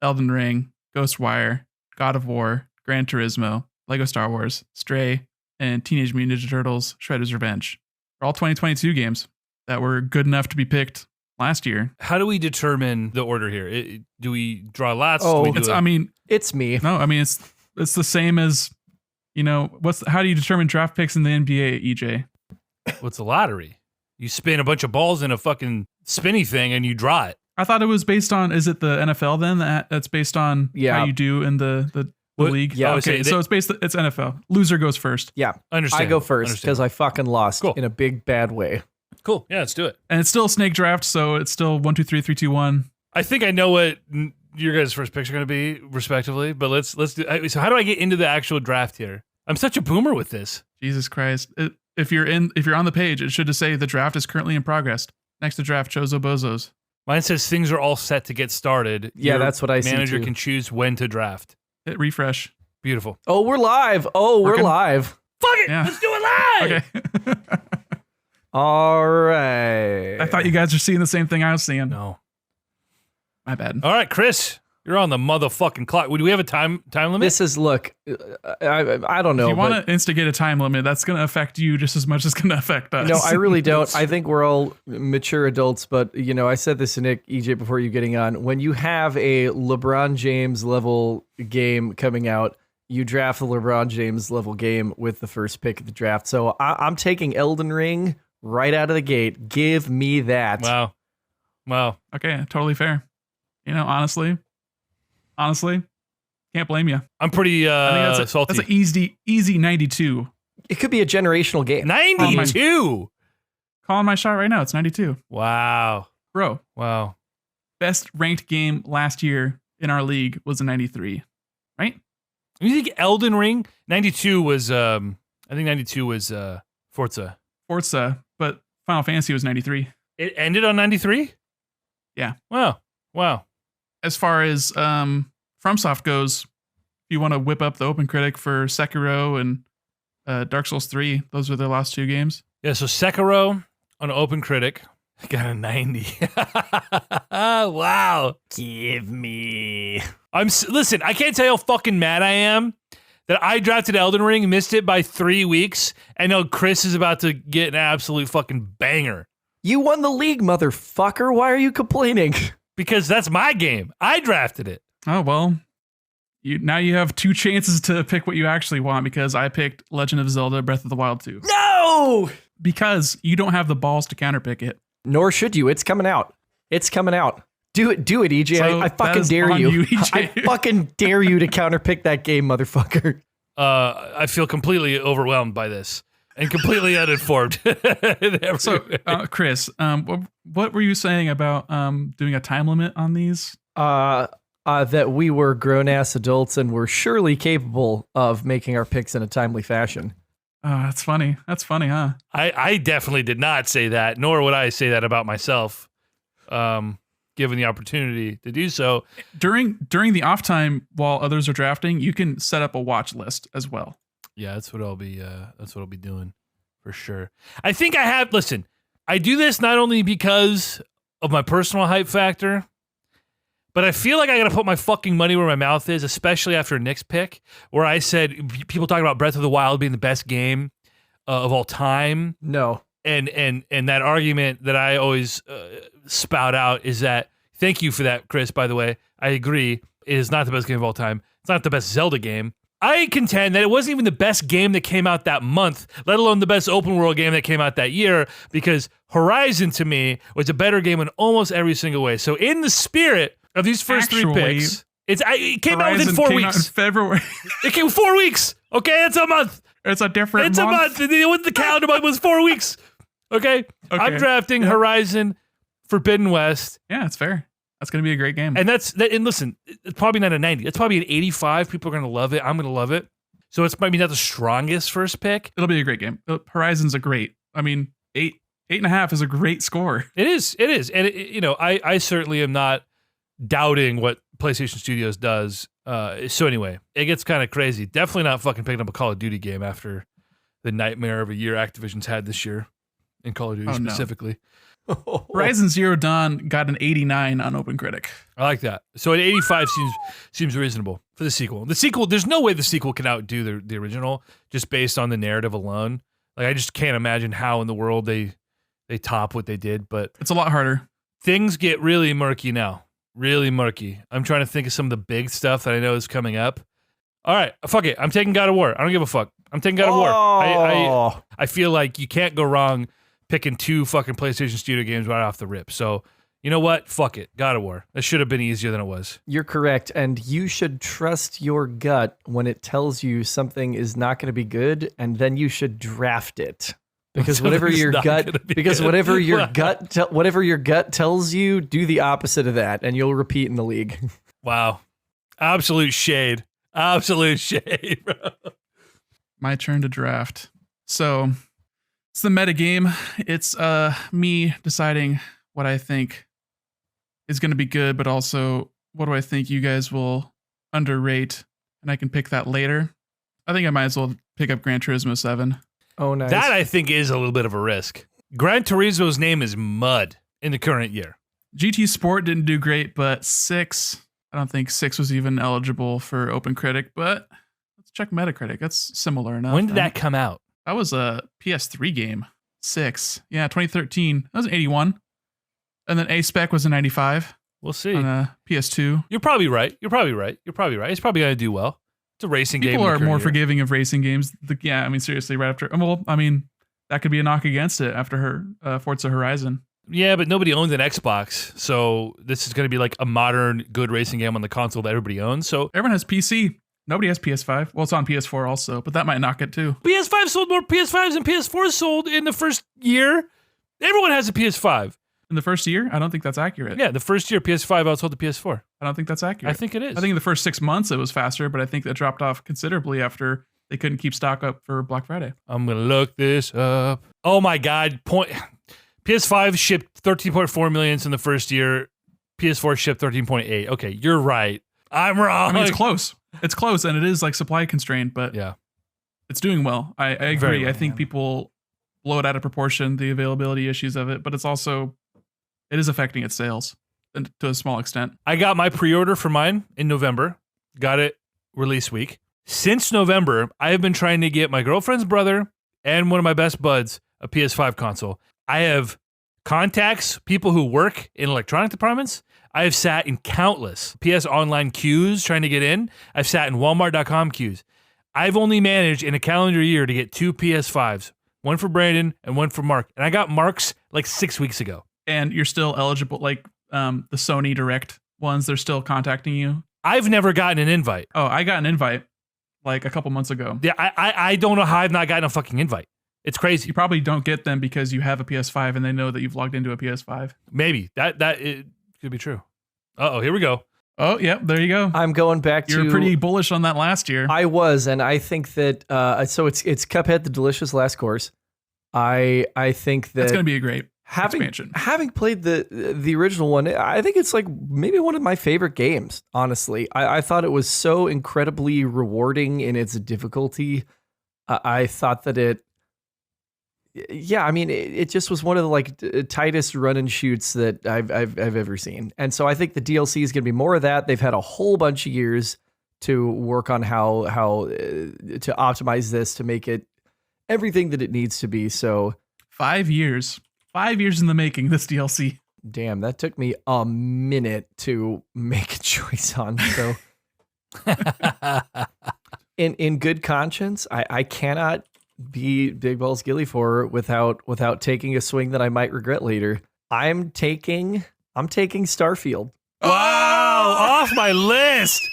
Elden Ring, Ghostwire, God of War, Gran Turismo, Lego Star Wars, Stray, and Teenage Mutant Ninja Turtles: Shredder's Revenge are all 2022 games that were good enough to be picked last year. How do we determine the order here? Do we draw lots? Oh, do we do It's me. No, I mean it's the same as, how do you determine draft picks in the NBA, EJ? what's a lottery? You spin a bunch of balls in a fucking spinny thing and you draw it. I thought it was based on, is it the NFL then that's based on how you do in the league? Yeah. Okay, so it's NFL. Loser goes first. Yeah. Understand. I go first Understand. because I fucking lost Cool. in a big bad way. Cool. Yeah, let's do it. And it's still a snake draft, so it's still 1, 2, 3, 3, 2, 1. I think I know what your guys' first picks are going to be, respectively. But let's do. So how do I get into the actual draft here? I'm such a boomer with this. Jesus Christ! If you're on the page, it should just say the draft is currently in progress. Next to draft, Chozo Bozos. Mine says things are all set to get started. Yeah, Your that's what I see. Manager too. can choose when to draft. Hit refresh. Beautiful. Oh, we're live. Oh, we're Working? live. Fuck it. Yeah. Let's do it live. Okay. All right. I thought you guys were seeing the same thing I was seeing. No. My bad. All right, Chris, you're on the motherfucking clock. Do we have a time limit? This is look. I don't know. If you want but, to instigate a time limit, that's going to affect you just as much as it's going to affect us. No, I really don't. I think we're all mature adults, but I said this to Nick, EJ, before you getting on. When you have a LeBron James level game coming out, you draft the LeBron James level game with the first pick of the draft. So I'm taking Elden Ring right out of the gate. Give me that. Wow. Okay, totally fair. Honestly, can't blame you. I'm pretty I think salty. that's an easy 92. It could be a generational game. 92. Calling my shot right now. It's 92. Wow. Bro, Wow. best ranked game last year in our league was a 93, right? You think Elden Ring? 92 was I think 92 was Forza. Forza, but Final Fantasy was 93. It ended on 93? Yeah. Wow. As far as FromSoft goes, if you want to whip up the Open Critic for Sekiro and Dark Souls 3, those are their last two games. Yeah, so Sekiro on Open Critic got a 90. Wow. Give me. Listen, I can't tell you how fucking mad I am that I drafted Elden Ring, missed it by 3 weeks, and now Chris is about to get an absolute fucking banger. You won the league, motherfucker. Why are you complaining? Because that's my game. I drafted it. Oh, well, now you have two chances to pick what you actually want because I picked Legend of Zelda Breath of the Wild 2. No! Because you don't have the balls to counterpick it. Nor should you. It's coming out. Do it, EJ. So I that fucking is dare on you. you, EJ. I fucking dare you to counterpick that game, motherfucker. I feel completely overwhelmed by this and completely uninformed. So, Chris, what were you saying about doing a time limit on these? That we were grown-ass adults and were surely capable of making our picks in a timely fashion. That's funny. That's funny, huh? I definitely did not say that, nor would I say that about myself, given the opportunity to do so. During the off time while others are drafting, you can set up a watch list as well. Yeah, that's what I'll be doing for sure. I think I have. Listen, I do this not only because of my personal hype factor, but I feel like I got to put my fucking money where my mouth is, especially after Nick's pick, where I said people talk about Breath of the Wild being the best game of all time. No. And that argument that I always spout out is that, thank you for that, Chris, by the way. I agree. It is not the best game of all time. It's not the best Zelda game. I contend that it wasn't even the best game that came out that month, let alone the best open world game that came out that year, because Horizon, to me, was a better game in almost every single way. So in the spirit of these first three picks, it came out within 4 weeks. Out in February. It came 4 weeks. Okay, it's a month. It's a different It's month. a month. With the calendar month was 4 weeks. Okay? I'm drafting Horizon Forbidden West. Yeah, it's fair. That's going to be a great game. And and listen, it's probably not a 90. It's probably an 85. People are going to love it. I'm going to love it. So it's maybe not the strongest first pick. It'll be a great game. Horizon's a great. I mean, 8.5 is a great score. It is. And I certainly am not doubting what PlayStation Studios does. So anyway, it gets kind of crazy. Definitely not fucking picking up a Call of Duty game after the nightmare of a year Activision's had this year in Call of Duty specifically. Horizon Zero Dawn got an 89 on Open Critic. I like that. So an 85 seems reasonable for the sequel. The sequel, there's no way the sequel can outdo the original just based on the narrative alone. Like, I just can't imagine how in the world they top what they did, but it's a lot harder. Things get really murky now. Really murky. I'm trying to think of some of the big stuff that I know is coming up. All right, fuck it. I'm taking God of War. I don't give a fuck. I'm taking God of War. I feel like you can't go wrong picking two fucking PlayStation Studio games right off the rip. So, you know what? Fuck it. God of War. It should have been easier than it was. You're correct. And you should trust your gut when it tells you something is not going to be good, and then you should draft it. Because whatever your It's not gut, gonna be because good. whatever your whatever your gut tells you, do the opposite of that, and you'll repeat in the league. Wow. Absolute shade. Absolute shade, bro. My turn to draft. So it's the meta game. It's me deciding what I think is going to be good, but also what do I think you guys will underrate, and I can pick that later. I think I might as well pick up Gran Turismo 7. Oh, nice. That I think is a little bit of a risk. Gran Turismo's name is mud in the current year. GT Sport didn't do great, but 6, I don't think 6 was even eligible for Open Critic, but let's check Metacritic. That's similar enough. When did that come out? That was a PS3 game. 6. Yeah, 2013. That was an 81. And then A-Spec was a 95 We'll see. on a PS2. You're probably right. You're probably right. It's probably going to do well. It's a racing game. People in the are current more year. forgiving of racing games. Yeah, I mean, seriously, right after. Well, I mean, that could be a knock against it after her Forza Horizon. Yeah, but nobody owns an Xbox, so this is going to be like a modern, good racing game on the console that everybody owns. So Everyone has PC. Nobody has PS5. Well, it's on PS4 also, but that might knock it too. PS5 sold more PS5s than PS4 sold in the first year. Everyone has a PS5. In the first year, I don't think that's accurate. Yeah, the first year PS5 outsold the PS4. I don't think that's accurate. I think it is. I think in the first 6 months it was faster, but I think that dropped off considerably after they couldn't keep stock up for Black Friday. I'm gonna look this up. Oh my god! PS5 shipped 13.4 million in the first year. PS4 shipped 13.8. Okay, you're right. I'm wrong. I mean, it's close. It's close, and it is like supply constrained, but Yeah. it's doing well. I Very agree. well, I think yeah. people blow it out of proportion, the availability issues of it, but it's also, it is affecting its sales to a small extent. I got my pre-order for mine in November. Got it release week. Since November, I have been trying to get my girlfriend's brother and one of my best buds a PS5 console. I have contacts, people who work in electronic departments. I have sat in countless PS Online queues trying to get in. I've sat in Walmart.com queues. I've only managed in a calendar year to get 2 PS5s, one for Brandon and one for Mark. And I got Mark's like 6 weeks ago. And you're still eligible, like the Sony Direct ones, they're still contacting you. I've never gotten an invite. Oh, I got an invite like a couple months ago. Yeah, I don't know how I've not gotten a fucking invite. It's crazy. You probably don't get them because you have a PS5 and they know that you've logged into a PS5. Maybe that it could be true. Uh-oh, here we go. Oh, yeah, there you go. I'm going back to. You're pretty bullish on that last year. I was, and I think that. So it's Cuphead, the delicious last course. I think that That's going to be a great having expansion. having played the original one, I think it's like maybe one of my favorite games. Honestly, I thought it was so incredibly rewarding in its difficulty. I thought that it. Yeah, I mean, it just was one of the like tightest run and shoots that I've ever seen, and so I think the DLC is going to be more of that. They've had a whole bunch of years to work on how to optimize this to make it everything that it needs to be. So 5 years. 5 years in the making, this DLC. damn, that took me a minute to make a choice on. So in good conscience, I cannot be Big Balls Gilly for without taking a swing that I might regret later. I'm taking Starfield. Wow, off my list.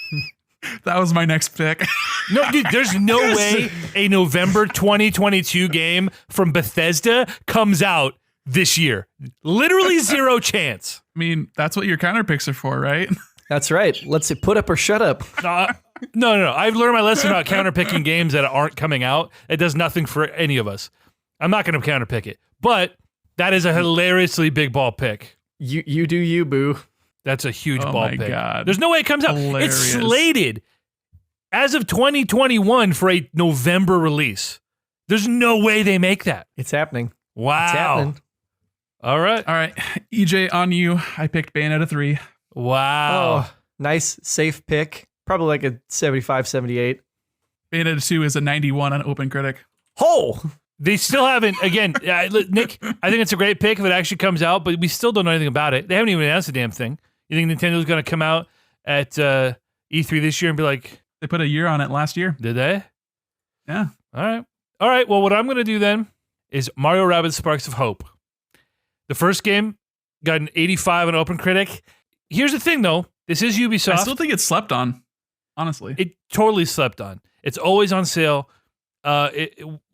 That was my next pick. No, dude, there's no way a November 2022 game from Bethesda comes out this year. Literally zero chance. I mean, that's what your counter picks are for, right? That's right. Let's say put up or shut up. No. I've learned my lesson about counterpicking games that aren't coming out. It does nothing for any of us. I'm not going to counterpick it, but that is a hilariously big ball pick. You do you, boo. That's a huge Oh ball my pick. God. There's no way it comes out. Hilarious. It's slated as of 2021 for a November release. There's no way they make that. It's happening. Wow. It's happening. All right. All right, EJ, on you. I picked Bayonetta 3. Wow. Oh, nice, safe pick. Probably like a 75, 78. Bayonetta 2 is a 91 on Open Critic. Oh, They still haven't, again, Nick, I think it's a great pick if it actually comes out, but we still don't know anything about it. They haven't even announced the damn thing. You think Nintendo's going to come out at E3 this year and be like, They put a year on it last year. did they? Yeah. All right. Well, what I'm going to do then is Mario Rabbids Sparks of Hope. The first game got an 85 on Open Critic. Here's the thing, though. This is Ubisoft. I still think it's slept on, honestly. It totally slept on. It's always on sale.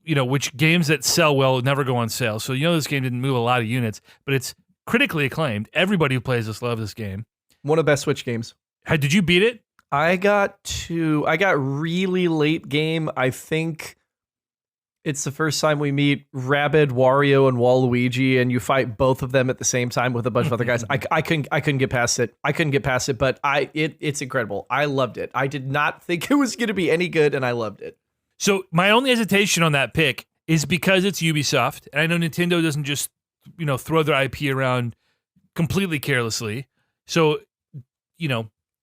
which games that sell well never go on sale. So this game didn't move a lot of units, but it's critically acclaimed. Everybody who plays this loves this game. One of the best Switch games. Did you beat it? I got really late game. I think it's the first time we meet Rabid, Wario, and Waluigi, and you fight both of them at the same time with a bunch of other guys. I couldn't get past it. But it's incredible. I loved it. I did not think it was going to be any good, and I loved it. So my only hesitation on that pick is because it's Ubisoft, and I know Nintendo doesn't just throw their IP around completely carelessly. So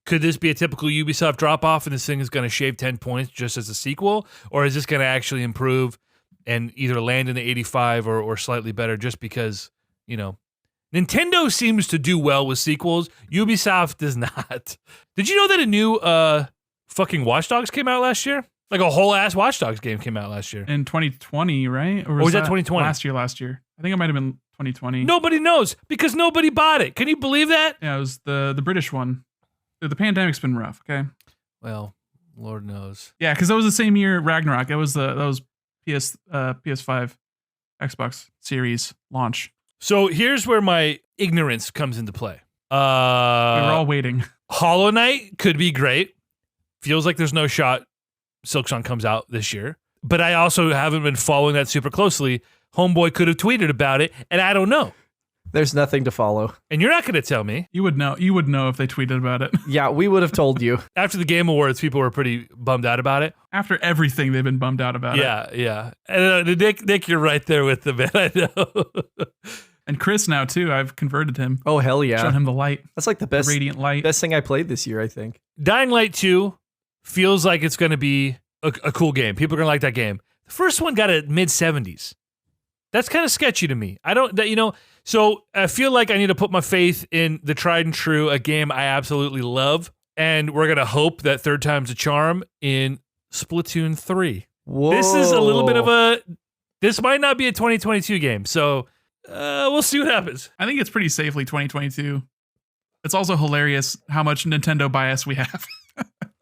could this be a typical Ubisoft drop off, and this thing is going to shave 10 points just as a sequel, or is this going to actually improve and either land in the 85 or slightly better just because Nintendo seems to do well with sequels. Ubisoft does not. Did you know that a new fucking Watch Dogs came out last year? Like a whole ass Watch Dogs game came out last year. In 2020, right? Or was that 2020? Last year. I think it might have been 2020. Nobody knows because nobody bought it. Can you believe that? Yeah, it was the British one. The pandemic's been rough, okay? Well, Lord knows. Yeah, because that was the same year Ragnarok. That was PS5, Xbox Series launch. So here's where my ignorance comes into play. We were all waiting. Hollow Knight could be great. Feels like there's no shot Silksong comes out this year. But I also haven't been following that super closely. Homeboy could have tweeted about it, and I don't know. There's nothing to follow. And you're not going to tell me. You would know. You would know if they tweeted about it. Yeah, we would have told you. After the Game Awards, people were pretty bummed out about it. After everything, they've been bummed out about it. Yeah. And Nick, you're right there with the man. I know. And Chris now too. I've converted him. Oh hell yeah! Shown him the light. That's like the best radiant light. Best thing I played this year, I think. Dying Light 2 feels like it's going to be a cool game. People are going to like that game. The first one got a mid-70s. That's kind of sketchy to me. So I feel like I need to put my faith in the tried and true, a game I absolutely love, and we're going to hope that third time's a charm in Splatoon 3. Whoa. This is a little bit of this might not be a 2022 game, so we'll see what happens. I think it's pretty safely 2022. It's also hilarious how much Nintendo bias we have.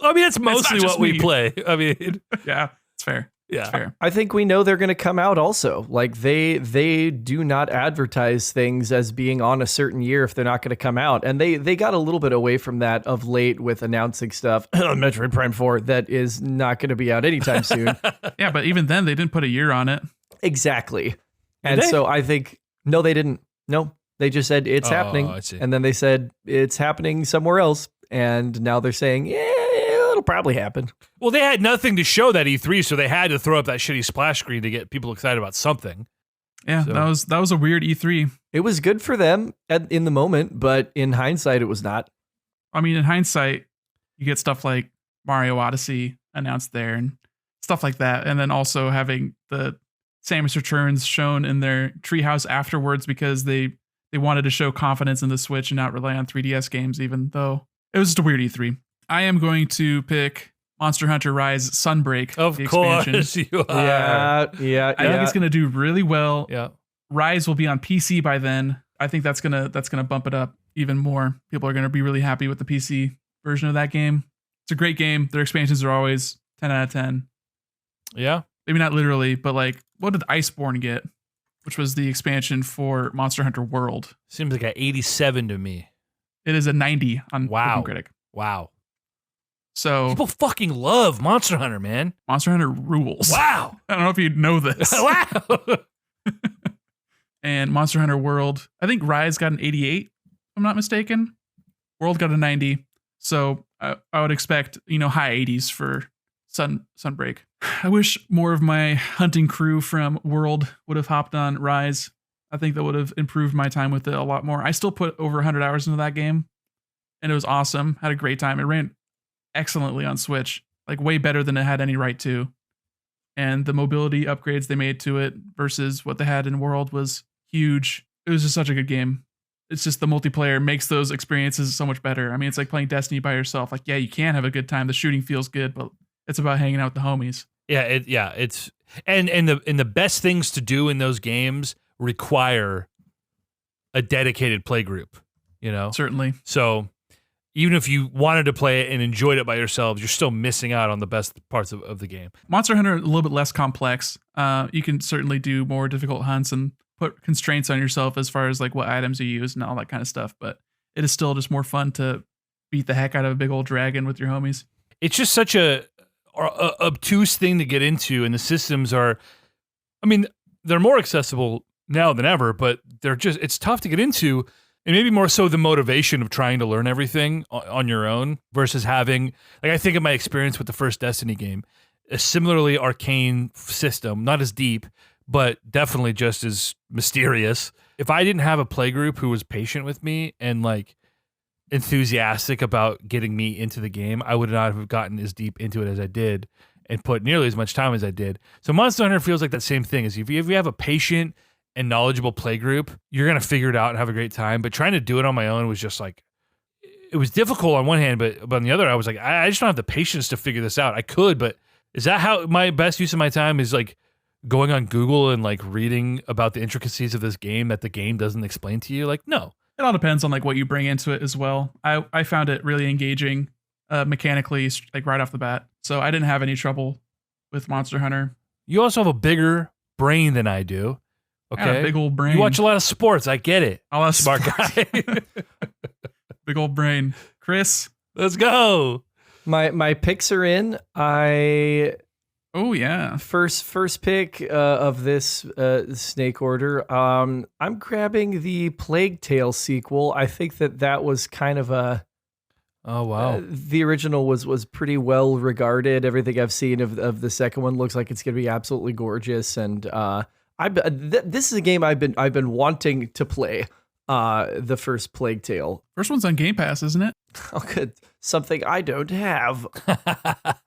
I mean, that's mostly what we play. I mean, yeah, it's fair. Yeah, it's fair. I think we know they're going to come out also. Like they do not advertise things as being on a certain year if they're not going to come out. And they got a little bit away from that of late with announcing stuff on Metroid Prime 4 that is not going to be out anytime soon. Yeah, but even then they didn't put a year on it. Exactly. And so I think, no, they didn't. No, they just said it's happening. And then they said it's happening somewhere else. And now they're saying, yeah, it'll probably happen. Well, they had nothing to show that E3, so they had to throw up that shitty splash screen to get people excited about something. Yeah, so that was a weird E3. It was good for them in the moment, but in hindsight, it was not. I mean, in hindsight, you get stuff like Mario Odyssey announced there and stuff like that. And then also having the Samus Returns shown in their treehouse afterwards because they wanted to show confidence in the Switch and not rely on 3DS games, even though it was just a weird E3. I am going to pick Monster Hunter Rise Sunbreak. Of course you are. Yeah. I think it's going to do really well. Yeah. Rise will be on PC by then. I think that's gonna bump it up even more. People are going to be really happy with the PC version of that game. It's a great game. Their expansions are always 10 out of 10. Yeah. Maybe not literally, but like, what did Iceborne get? Which was the expansion for Monster Hunter World. Seems like an 87 to me. It is a 90 on Open Critic. Wow. So people fucking love Monster Hunter, man. Monster Hunter rules. Wow. I don't know if you know this. Wow. And Monster Hunter World, I think Rise got an 88, if I'm not mistaken. World got a 90. So I would expect, high 80s for Sunbreak. I wish more of my hunting crew from World would have hopped on Rise. I think that would have improved my time with it a lot more. I still put over 100 hours into that game, and it was awesome. Had a great time. It ran excellently on Switch, like way better than it had any right to. And the mobility upgrades they made to it versus what they had in World was huge. It was just such a good game. It's just the multiplayer makes those experiences so much better. I mean, it's like playing Destiny by yourself. Like, yeah, you can have a good time. The shooting feels good, but it's about hanging out with the homies. Yeah, it's and the best things to do in those games require a dedicated play group, Certainly. So even if you wanted to play it and enjoyed it by yourselves, you're still missing out on the best parts of the game. Monster Hunter a little bit less complex. You can certainly do more difficult hunts and put constraints on yourself as far as like what items you use and all that kind of stuff. But it is still just more fun to beat the heck out of a big old dragon with your homies. It's just such a obtuse thing to get into, and the systems are, I mean, they're more accessible now than ever, but it's tough to get into, and maybe more so the motivation of trying to learn everything on your own versus having, like, I think of my experience with the first Destiny game, a similarly arcane system, not as deep, but definitely just as mysterious. If I didn't have a play group who was patient with me and like enthusiastic about getting me into the game, I would not have gotten as deep into it as I did and put nearly as much time as I did. So Monster Hunter feels like that same thing. Is if you have a patient and knowledgeable play group, you're going to figure it out and have a great time. But trying to do it on my own was just like, it was difficult on one hand, but on the other, I was like, I just don't have the patience to figure this out. I could, but is that how my best use of my time is, like going on Google and like reading about the intricacies of this game that the game doesn't explain to you? Like, no. It all depends on like what you bring into it as well. I found it really engaging mechanically, like right off the bat. So I didn't have any trouble with Monster Hunter. You also have a bigger brain than I do. Okay, I got a big old brain. You watch a lot of sports. I get it. A lot of smart sports. guy. Big old brain. Chris, let's go. My picks are in. Oh yeah. First pick of this snake order. I'm grabbing the Plague Tale sequel. I think that was kind of a. Oh wow. The original was pretty well regarded. Everything I've seen of the second one looks like it's going to be absolutely gorgeous. And this is a game I've been wanting to play. The first Plague Tale. First one's on Game Pass, isn't it? Oh, good. Something I don't have.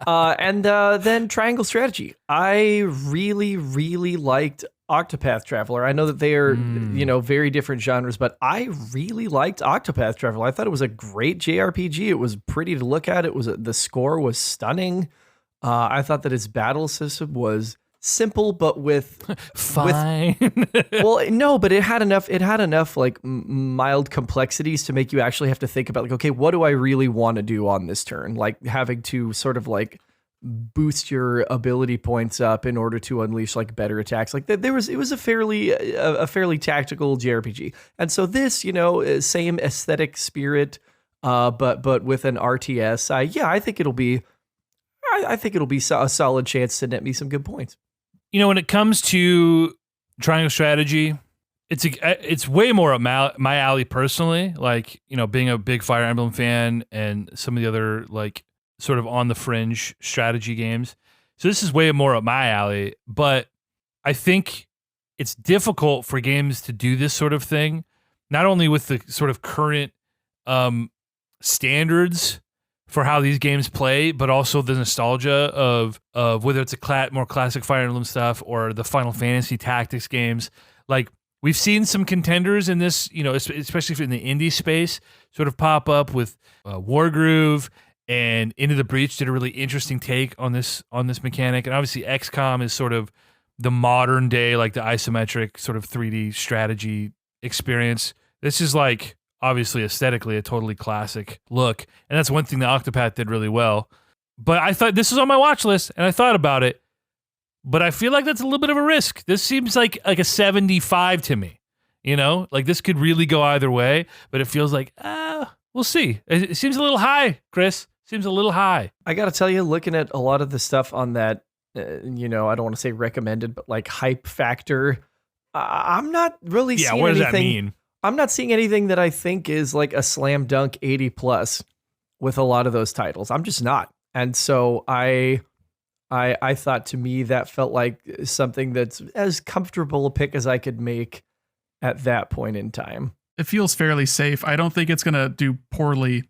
And then Triangle Strategy. I really, really liked Octopath Traveler. I know that they are, very different genres, but I really liked Octopath Traveler. I thought it was a great JRPG. It was pretty to look at. The score was stunning. I thought that its battle system was simple, but with fine. Well, no, but it had enough like mild complexities to make you actually have to think about like, okay, what do I really want to do on this turn? Like having to sort of like boost your ability points up in order to unleash like better attacks. Like it was a fairly tactical JRPG. And so this, same aesthetic spirit, but with an RTS. I think it'll be a solid chance to net me some good points. When it comes to Triangle Strategy, it's way more up my alley personally. Like, being a big Fire Emblem fan and some of the other like sort of on the fringe strategy games. So this is way more up my alley. But I think it's difficult for games to do this sort of thing, not only with the sort of current standards for how these games play, but also the nostalgia of whether it's more classic Fire Emblem stuff or the Final Fantasy Tactics games. Like, we've seen some contenders in this, especially in the indie space, sort of pop up with Wargroove, and Into the Breach did a really interesting take on this mechanic. And obviously XCOM is sort of the modern day, like the isometric sort of 3D strategy experience. This is like, obviously aesthetically a totally classic look, and that's one thing that Octopath did really well. But I thought this was on my watch list, and I thought about it, but I feel like that's a little bit of a risk. This seems like a 75 to me, like this could really go either way, but it feels like, we'll see. It seems a little high, Chris. Seems a little high. I got to tell you, looking at a lot of the stuff on that, I don't want to say recommended, but like hype factor, I'm not really seeing anything. What does that mean? I'm not seeing anything that I think is like a slam dunk 80 plus with a lot of those titles. I'm just not. And so I thought, to me, that felt like something that's as comfortable a pick as I could make at that point in time. It feels fairly safe. I don't think it's going to do poorly.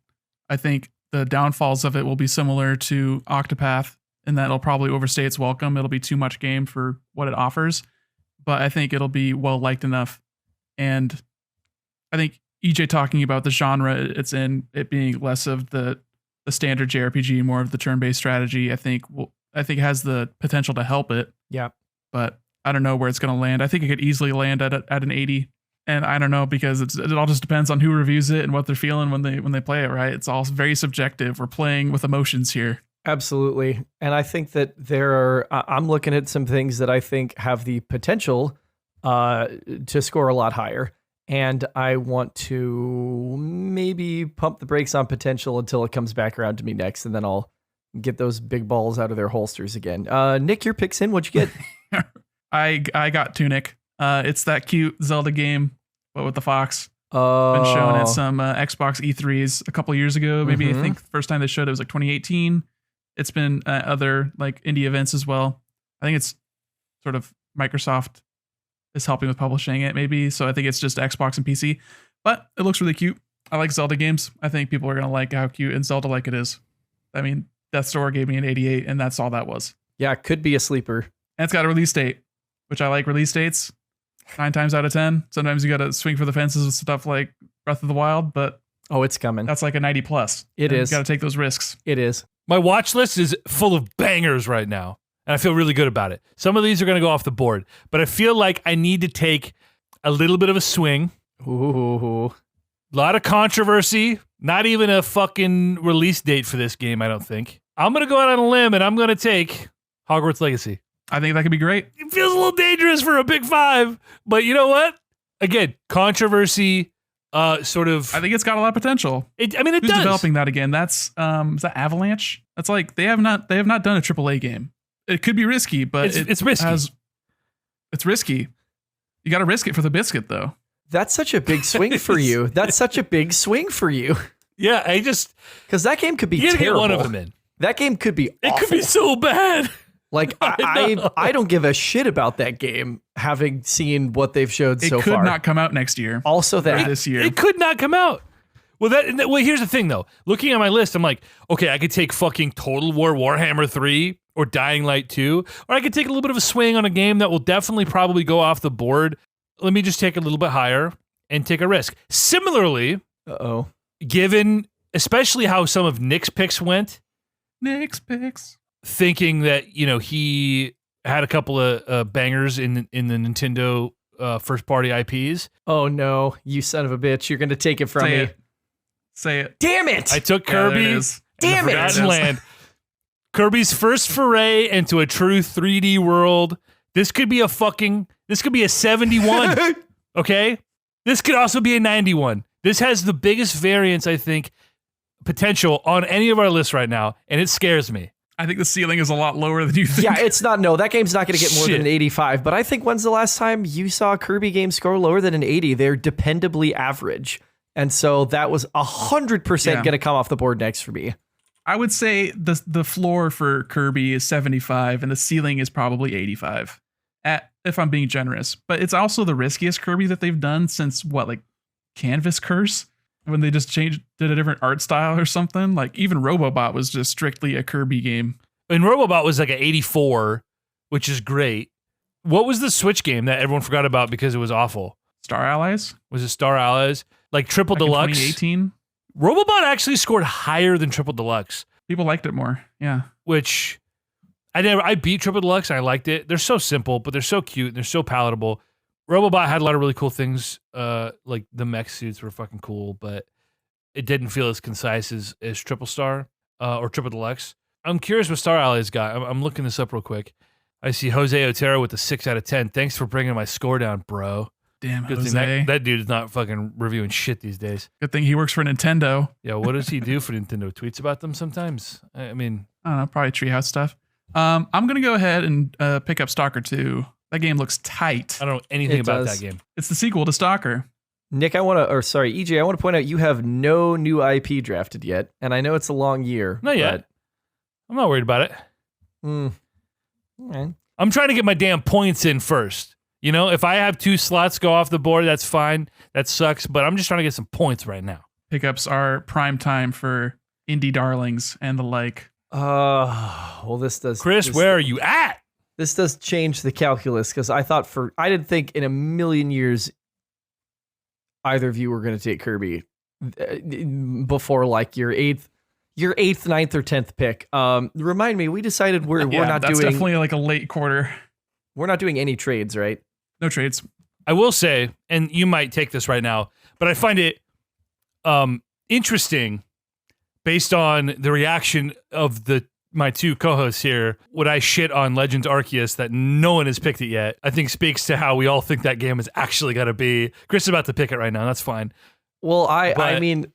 I think the downfalls of it will be similar to Octopath in that it'll probably overstay its welcome. It'll be too much game for what it offers, but I think it'll be well liked enough. And I think EJ talking about the genre it's in, it being less of the standard JRPG, more of the turn-based strategy, I think it has the potential to help it. Yeah. But I don't know where it's going to land. I think it could easily land at an 80. And I don't know, because it all just depends on who reviews it and what they're feeling when they play it, right? It's all very subjective. We're playing with emotions here. Absolutely. And I think that I'm looking at some things that I think have the potential to score a lot higher. And I want to maybe pump the brakes on potential until it comes back around to me next. And then I'll get those big balls out of their holsters again. Nick, your picks in. What'd you get? I got Tunic. It's that cute Zelda game, but with the fox. Been shown at some Xbox E3s a couple years ago. Maybe I think the first time they showed it was like 2018. It's been other like indie events as well. I think it's sort of Microsoft is helping with publishing it, maybe. So I think it's just Xbox and PC, but it looks really cute. I like Zelda games. I think people are gonna like how cute and Zelda-like it is. I mean, Death's Door gave me an 88, and that's all that was. Yeah, it could be a sleeper. And it's got a release date, which I like release dates 9 times out of 10. Sometimes you got to swing for the fences with stuff like Breath of the Wild, but it's coming. that's like a 90 plus. It is. You got to take those risks. It is. My watch list is full of bangers right now, and I feel really good about it. Some of these are going to go off the board, but I feel like I need to take a little bit of a swing. Ooh. A lot of controversy. Not even a fucking release date for this game, I don't think. I'm going to go out on a limb, and I'm going to take Hogwarts Legacy. I think that could be great. It feels a little dangerous for a big 5, but you know what? Again, controversy, sort of. I think it's got a lot of potential. It Who's does. developing that again? That's is that Avalanche? That's like they have not done a AAA game. It could be risky, but it's risky. It's risky. You got to risk it for the biscuit, though. That's such a big swing for you. That's such a big swing for you. Yeah, Because that game could be you gotta terrible. get one of them in. That game could be It awful. could be so bad. Like, I don't give a shit about that game, having seen what they've showed so It could far. not come out next year. Also Or that. this year. It could not come out. Well, here's the thing, though. Looking at my list, I'm like, okay, I could take fucking Total War Warhammer 3 or Dying Light 2, or I could take a little bit of a swing on a game that will definitely probably go off the board. Let me just take a little bit higher and take a risk. Similarly, Uh-oh. given especially how some of Nick's picks went, Nick's picks. thinking that, he had a couple of bangers in the Nintendo first party IPs. Oh, no. You son of a bitch. You're going to take it from me. Say it. Damn it. I took Yeah, there it Kirby. is. Damn it. Forgotten Land. Kirby's first foray into a true 3D world. This could be a 71. Okay? This could also be a 91. This has the biggest variance, I think, potential on any of our lists right now, and it scares me. I think the ceiling is a lot lower than you think. Yeah, it's not. No, that game's not going to get more Shit. than an 85. But I think when's the last time you saw a Kirby game score lower than an 80? They're dependably average. And so that was 100% Yeah. going to come off the board next for me. I would say the floor for Kirby is 75 and the ceiling is probably 85. If I'm being generous. But it's also the riskiest Kirby that they've done since Canvas Curse? When they just did a different art style or something. Like even Robobot was just strictly a Kirby game. And Robobot was like an 84, which is great. What was the Switch game that everyone forgot about because it was awful? Star Allies? Was it Star Allies? Like Triple Back in Deluxe? 2018? Robobot actually scored higher than Triple Deluxe, People liked it more. Yeah. which I beat Triple Deluxe and I liked it. They're so simple, but they're so cute and they're so palatable. Robobot had a lot of really cool things. Like the mech suits were fucking cool, but it didn't feel as concise as Triple Star or Triple Deluxe. I'm curious what Star Allies got. I'm looking this up real quick. I see Jose Otero with a 6 out of 10. Thanks for bringing my score down, bro. Damn, Good Jose. thing that dude is not fucking reviewing shit these days. Good thing he works for Nintendo. Yeah, what does he do for Nintendo? Tweets about them sometimes? I mean, I don't know, probably Treehouse stuff. I'm going to go ahead and pick up Stalker 2. That game looks tight. I don't know anything It about does. that game. It's the sequel to Stalker. Nick, EJ, I want to point out you have no new IP drafted yet. And I know it's a long year. Not yet. I'm not worried about it. All right. I'm trying to get my damn points in first. If I have 2 slots go off the board, that's fine. That sucks, but I'm just trying to get some points right now. Pickups are prime time for indie darlings and the like. Well, this does. Chris, this, where are you at? This does change the calculus because I didn't think in a million years either of you were going to take Kirby before like your eighth, 9th, or 10th pick. Remind me, we decided we're not that's doing definitely like a late quarter. we're not doing any trades, right? No trades. I will say, and you might take this right now, but I find it interesting based on the reaction of my two co-hosts here. Would I shit on Legends Arceus that no one has picked it yet? I think speaks to how we all think that game is actually going to be. Chris is about to pick it right now. That's fine. Well, I mean,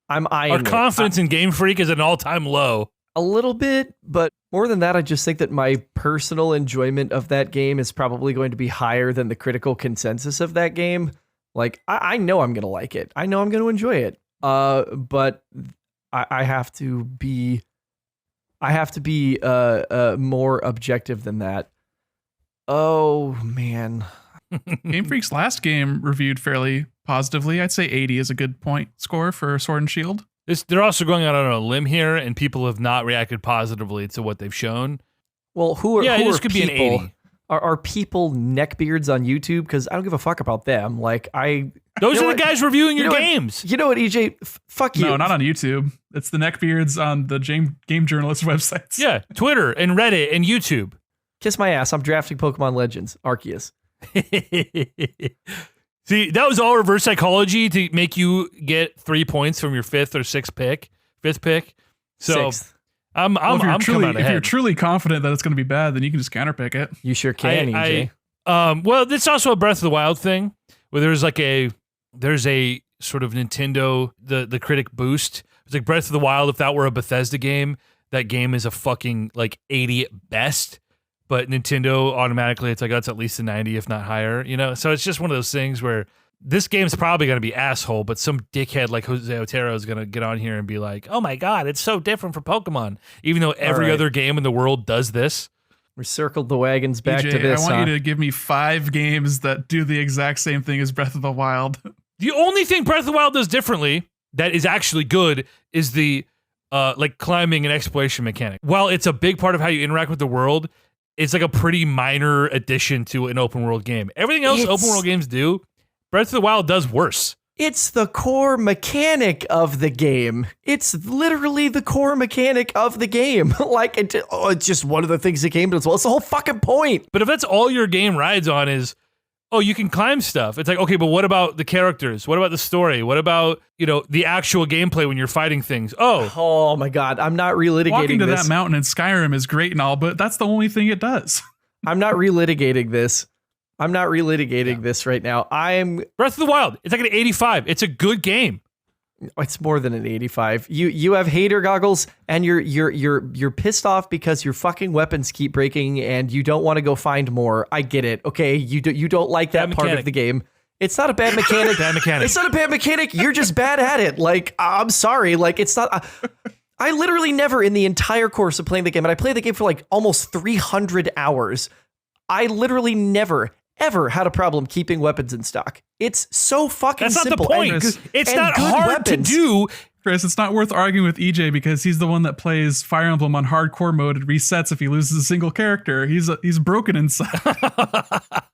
I'm eyeing our confidence in Game Freak is at an all-time low. A little bit, but more than that, I just think that my personal enjoyment of that game is probably going to be higher than the critical consensus of that game. Like, I know I'm going to like it. I know I'm going to enjoy it. But I have to be more objective than that. Oh, man. Game Freak's last game reviewed fairly positively. I'd say 80 is a good point score for Sword and Shield. They're also going out on a limb here, and people have not reacted positively to what they've shown. Well, who are this could people? be an 80. Are people neckbeards on YouTube? Because I don't give a fuck about them. Like those are the guys reviewing your games. You know what, EJ? Fuck you. No, not on YouTube. It's the neckbeards on the game journalist websites. Yeah, Twitter and Reddit and YouTube. Kiss my ass. I'm drafting Pokemon Legends Arceus. See, that was all reverse psychology to make you get 3 points from your fifth pick. So Sixth. I'm coming out ahead. If you're truly confident that it's going to be bad, then you can just counterpick it. You sure can, EJ. Well, it's also a Breath of the Wild thing where there's a sort of Nintendo the critic boost. It's like Breath of the Wild. If that were a Bethesda game, that game is a fucking like 80 at best. But Nintendo automatically, it's like, oh, it's at least a 90, if not higher, you know? So it's just one of those things where this game's probably going to be asshole, but some dickhead like Jose Otero is going to get on here and be like, oh my God, it's so different from Pokemon. Even though every other game in the world does this. We circled the wagons back EJ, to this. I want you to give me 5 games that do the exact same thing as Breath of the Wild. The only thing Breath of the Wild does differently that is actually good is the like climbing and exploration mechanic. While it's a big part of how you interact with the world, it's like a pretty minor addition to an open world game. Everything else open world games do, Breath of the Wild does worse. It's the core mechanic of the game. It's literally the core mechanic of the game. Like, it's just one of the things the game does well. It's the whole fucking point. But if that's all your game rides on is, oh, you can climb stuff. It's like, okay, but what about the characters? What about the story? What about, the actual gameplay when you're fighting things? Oh my God. I'm not relitigating Walking to this. that mountain in Skyrim is great and all, but that's the only thing it does. I'm not relitigating this. This right now. Breath of the Wild. It's like an 85. It's a good game. It's more than an 85. You have hater goggles and you're pissed off because your fucking weapons keep breaking and you don't want to go find more. I get it. Okay, you don't like that part of the game. It's not a bad mechanic. It's not a bad mechanic. You're just bad at it. Like, I'm sorry. Like, it's not. I literally never in the entire course of playing the game, and I played the game for like almost 300 hours. I literally never ever had a problem keeping weapons in stock. It's so fucking simple. That's not the point. It's not hard to do. Chris, it's not worth arguing with EJ because he's the one that plays Fire Emblem on hardcore mode and resets if he loses a single character. He's broken inside.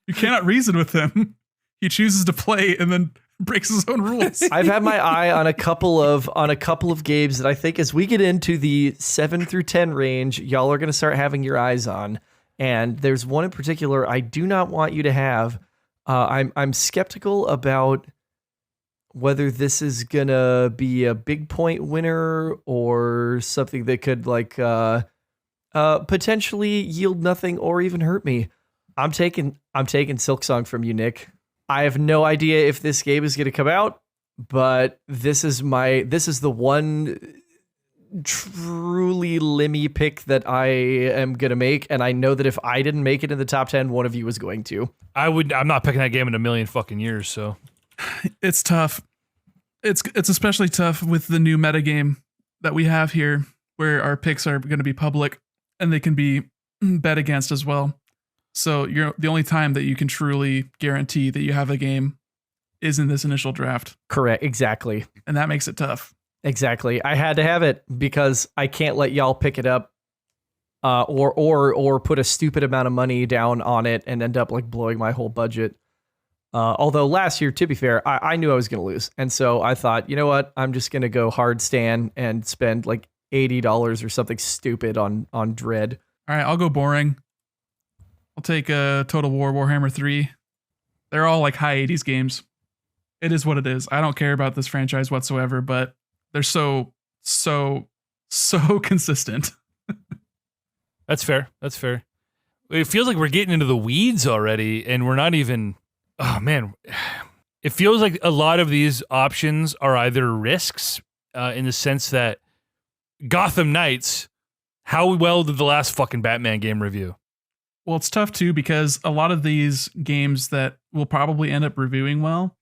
You cannot reason with him. He chooses to play and then breaks his own rules. I've had my eye on a couple of games that I think as we get into the 7 through 10 range, y'all are going to start having your eyes on. And there's one in particular I do not want you to have. I'm skeptical about whether this is gonna be a big point winner or something that could potentially yield nothing or even hurt me. I'm taking Silksong from you, Nick. I have no idea if this game is gonna come out, but this is the one truly limmy pick that I am gonna make, and I know that if I didn't make it in the top 10, one of you was going to. I'm not picking that game in a million fucking years, so it's tough. It's especially tough with the new metagame that we have here, where our picks are going to be public and they can be bet against as well. So the only time that you can truly guarantee that you have a game is in this initial draft. Correct, exactly, and that makes it tough. Exactly. I had to have it because I can't let y'all pick it up or put a stupid amount of money down on it and end up like blowing my whole budget. Although last year, to be fair, I knew I was going to lose. And so I thought, you know what? I'm just going to go hard stand and spend like $80 or something stupid on Dread. All right, I'll go boring. I'll take Total War, Warhammer 3. They're all like high 80s games. It is what it is. I don't care about this franchise whatsoever, but they're so consistent. That's fair. That's fair. It feels like we're getting into the weeds already, and we're not even. Oh man, it feels like a lot of these options are either risks, in the sense that Gotham Knights. How well did the last fucking Batman game review? Well, it's tough too because a lot of these games that we'll probably end up reviewing well,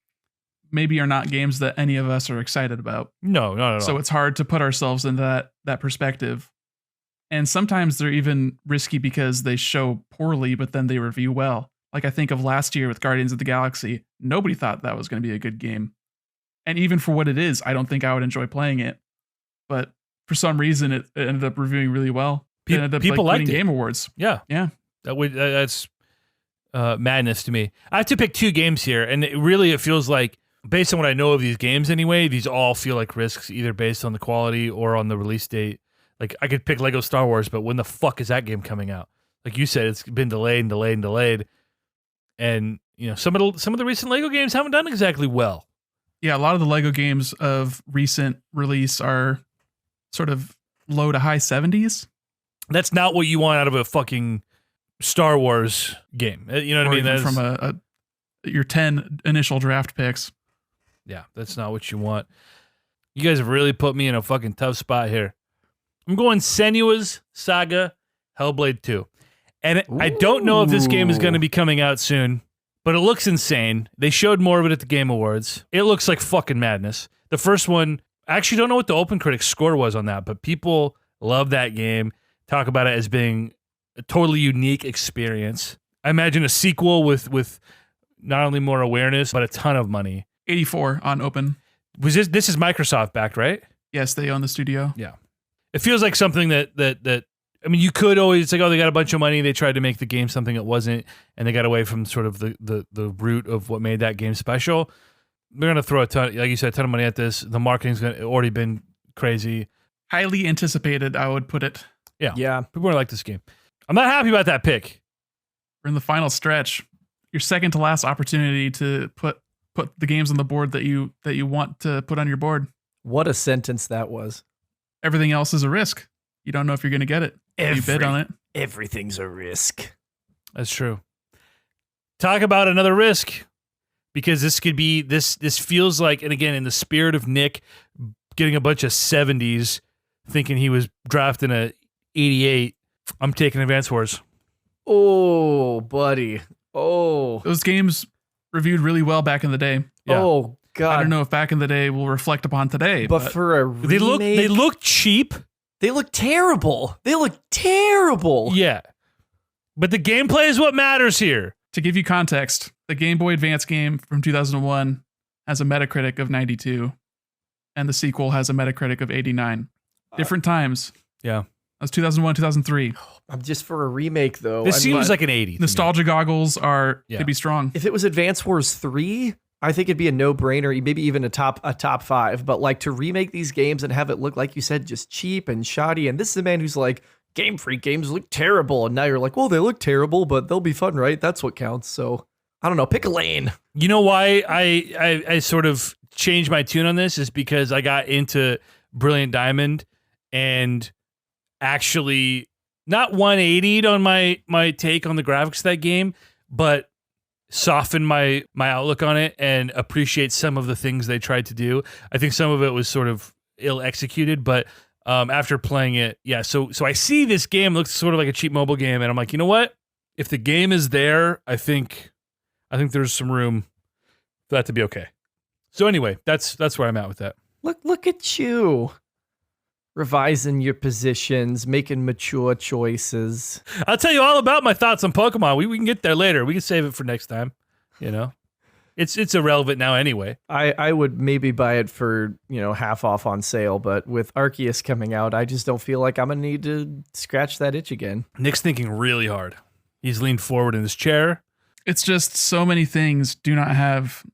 maybe are not games that any of us are excited about. No, not at all. So it's hard to put ourselves in that perspective. And sometimes they're even risky because they show poorly, but then they review well. Like I think of last year with Guardians of the Galaxy, nobody thought that was going to be a good game. And even for what it is, I don't think I would enjoy playing it. But for some reason, it ended up reviewing really well. It ended up people like, liked winning it. Game Awards. Yeah. Yeah. That's madness to me. I have to pick two games here, and it feels like, based on what I know of these games anyway, these all feel like risks, either based on the quality or on the release date. Like, I could pick Lego Star Wars, but when the fuck is that game coming out? Like you said, it's been delayed and delayed and delayed. And, you know, some of the recent Lego games haven't done exactly well. Yeah, a lot of the Lego games of recent release are sort of low to high 70s. That's not what you want out of a fucking Star Wars game. You know what I mean? Even from your 10 initial draft picks. Yeah, that's not what you want. You guys have really put me in a fucking tough spot here. I'm going Senua's Saga Hellblade 2. And I don't know if this game is going to be coming out soon, but it looks insane. They showed more of it at the Game Awards. It looks like fucking madness. The first one, I actually don't know what the Open Critic score was on that, but people love that game, talk about it as being a totally unique experience. I imagine a sequel with not only more awareness, but a ton of money. 84 on Open. This is Microsoft backed, right? Yes, they own the studio. Yeah. It feels like something that I mean, you could always, it's like, oh, they got a bunch of money, they tried to make the game something it wasn't, and they got away from sort of the root of what made that game special. They're going to throw a ton, like you said, a ton of money at this. The marketing's already been crazy. Highly anticipated, I would put it. Yeah. Yeah. People are like this game. I'm not happy about that pick. We're in the final stretch. Your second to last opportunity to put the games on the board that you want to put on your board. What a sentence that was. Everything else is a risk. You don't know if you're going to get it. You bid on it. Everything's a risk. That's true. Talk about another risk, because this could be, this feels like, and again, in the spirit of Nick getting a bunch of 70s, thinking he was drafting a 88, I'm taking Advance Wars. Oh, buddy. Oh. Those games reviewed really well back in the day. Yeah. Oh, God. I don't know if back in the day will reflect upon today. But for a remake, They look cheap. They look terrible. They look terrible. Yeah. But the gameplay is what matters here. To give you context, the Game Boy Advance game from 2001 has a Metacritic of 92, and the sequel has a Metacritic of 89. Different times. Yeah. That's 2001, 2003. I'm just for a remake, though. This seems but like an 80. to me. Nostalgia goggles could Yeah. be strong. If it was Advance Wars 3, I think it'd be a no-brainer, maybe even a top 5. But like, to remake these games and have it look, like you said, just cheap and shoddy. And this is a man who's like, Game Freak games look terrible. And now you're like, well, they look terrible, but they'll be fun, right? That's what counts. So I don't know. Pick a lane. You know why I sort of changed my tune on this is because I got into Brilliant Diamond and actually not 180'd on my take on the graphics of that game, but soften my outlook on it and appreciate some of the things they tried to do. I think some of it was sort of ill executed, but after playing it, yeah. So I see this game looks sort of like a cheap mobile game, and I'm like, you know what? If the game is there, I think there's some room for that to be okay. So anyway, that's where I'm at with that. Look at you. Revising your positions, making mature choices. I'll tell you all about my thoughts on Pokemon. We can get there later. We can save it for next time. You know, it's irrelevant now anyway. I would maybe buy it for, half off on sale, but with Arceus coming out, I just don't feel like I'm gonna need to scratch that itch again. Nick's thinking really hard. He's leaned forward in his chair. It's just so many things do not have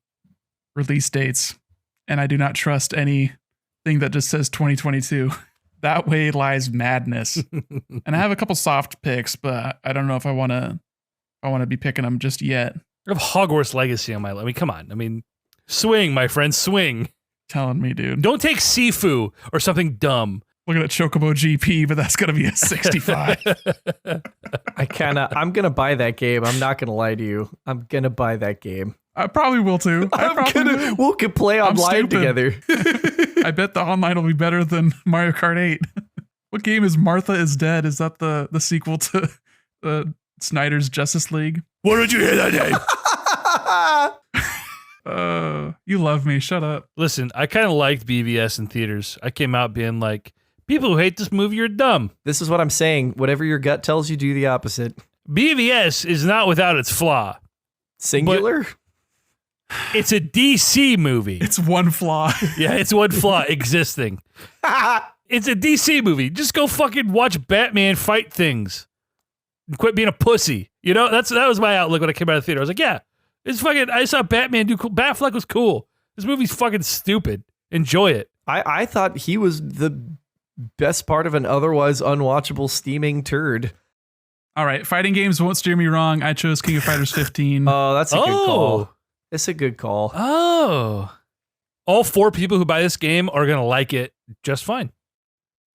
release dates, and I do not trust anything that just says 2022. That way lies madness. And I have a couple soft picks, but I don't know if I want to I want to be picking them just yet. I have Hogwarts Legacy on my list. I mean, come on. I mean, swing, my friend, swing. Telling me, dude. Don't take Sifu or something dumb. Looking at Chocobo GP, but that's going to be a 65. I'm going to buy that game. I'm not going to lie to you. I'm going to buy that game. I probably will too. We can play online together. I bet the online will be better than Mario Kart 8. What game is Martha is Dead? Is that the sequel to Snyder's Justice League? Why don't you hear that name? You love me. Shut up. Listen, I kind of liked BVS in theaters. I came out being like, people who hate this movie are dumb. This is what I'm saying. Whatever your gut tells you, do the opposite. BVS is not without its flaw. Singular? It's a DC movie. It's one flaw. Yeah, it's one flaw existing. It's a DC movie. Just go fucking watch Batman fight things. And quit being a pussy. You know, that was my outlook when I came out of the theater. I was like, yeah, it's fucking. I saw Batman do cool. Batfleck was cool. This movie's fucking stupid. Enjoy it. I thought he was the best part of an otherwise unwatchable steaming turd. All right, fighting games won't steer me wrong. I chose King of Fighters 15. Oh, that's a good call. It's a good call. Oh. All 4 people who buy this game are going to like it just fine.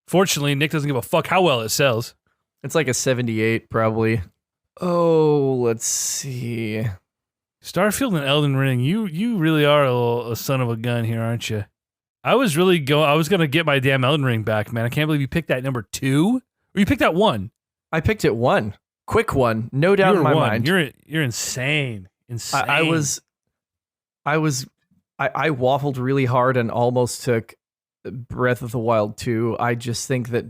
Fortunately, Nick doesn't give a fuck how well it sells. It's like a 78, probably. Oh, let's see. Starfield and Elden Ring, you really are a son of a gun here, aren't you? I was going to get my damn Elden Ring back, man. I can't believe you picked that number 2. Or you picked that 1. I picked it 1. Quick one. No doubt in my mind. You're insane. Insane. I waffled really hard and almost took Breath of the Wild 2. I just think that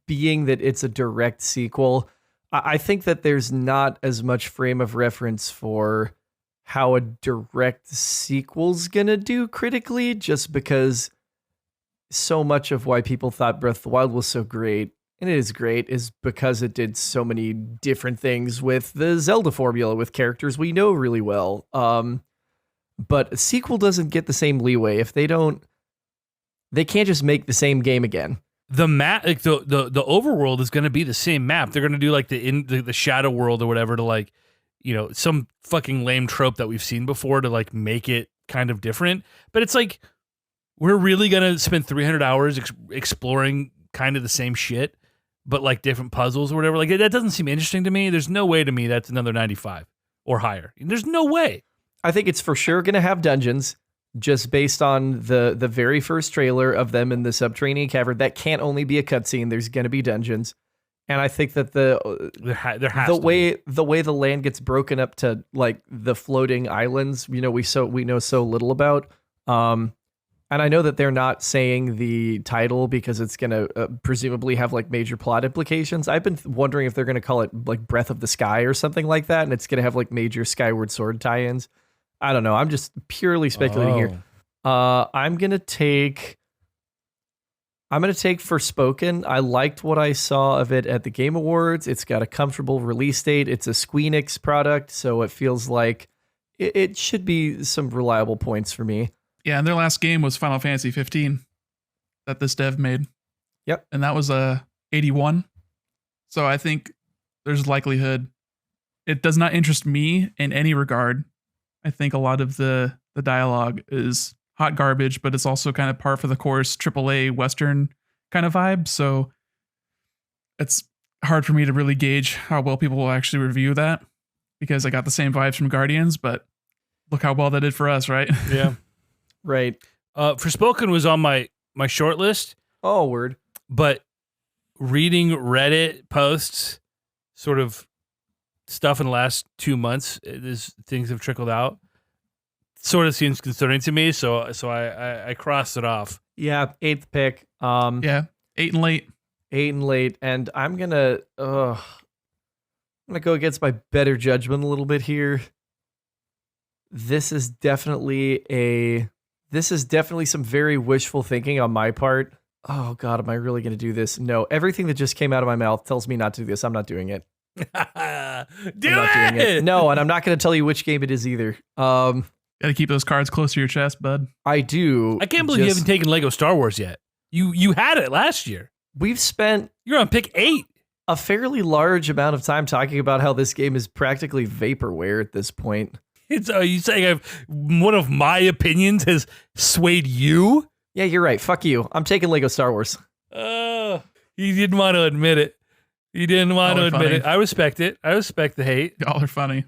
being that it's a direct sequel, I think that there's not as much frame of reference for how a direct sequel's gonna do critically, just because so much of why people thought Breath of the Wild was so great, and it is great, is because it did so many different things with the Zelda formula, with characters we know really well. But a sequel doesn't get the same leeway if they can't just make the same game again. The map, like the overworld is going to be the same map. They're going to do like the shadow world or whatever to like, you know, some fucking lame trope that we've seen before to like make it kind of different. But it's like, we're really going to spend 300 hours exploring kind of the same shit, but like different puzzles or whatever. Like that doesn't seem interesting to me. There's no way to me that's another 95 or higher. There's no way. I think it's for sure going to have dungeons, just based on the very first trailer of them in the subterranean cavern. That can't only be a cutscene. There's going to be dungeons. And I think that the way the land gets broken up to like the floating islands, you know, we know so little about. And I know that they're not saying the title because it's going to presumably have like major plot implications. I've been wondering if they're going to call it like Breath of the Sky or something like that, and it's going to have like major Skyward Sword tie-ins. I don't know. I'm just purely speculating here. I'm gonna take Forspoken. I liked what I saw of it at the Game Awards. It's got a comfortable release date. It's a Squeenix product, so it feels like it should be some reliable points for me. Yeah, and their last game was Final Fantasy 15 that this dev made. Yep. And that was a 81. So I think there's likelihood. It does not interest me in any regard. I think a lot of the dialogue is hot garbage, but it's also kind of par for the course AAA Western kind of vibe. So it's hard for me to really gauge how well people will actually review that, because I got the same vibes from Guardians, but look how well that did for us, right? Yeah. Right. Forspoken was on my short list. Oh, word. But reading Reddit posts, sort of stuff in the last 2 months, things have trickled out. Sort of seems concerning to me, so I crossed it off. Yeah, 8th pick. Yeah, 8 and late. 8 and late, and I'm gonna go against my better judgment a little bit here. This is definitely some very wishful thinking on my part. Oh God, am I really gonna do this? No, everything that just came out of my mouth tells me not to do this. I'm not doing it. Doing it. No, and I'm not going to tell you which game it is either. Gotta keep those cards close to your chest, bud. I do. I can't believe you haven't taken Lego Star Wars yet. You had it last year. We've spent You're on pick 8. a fairly large amount of time talking about how this game is practically vaporware at this point. It's you saying one of my opinions has swayed you? Yeah, you're right. Fuck you. I'm taking Lego Star Wars. You didn't want to admit it. You didn't want to Y'all are admit funny. it. I respect it. I respect the hate. Y'all are funny.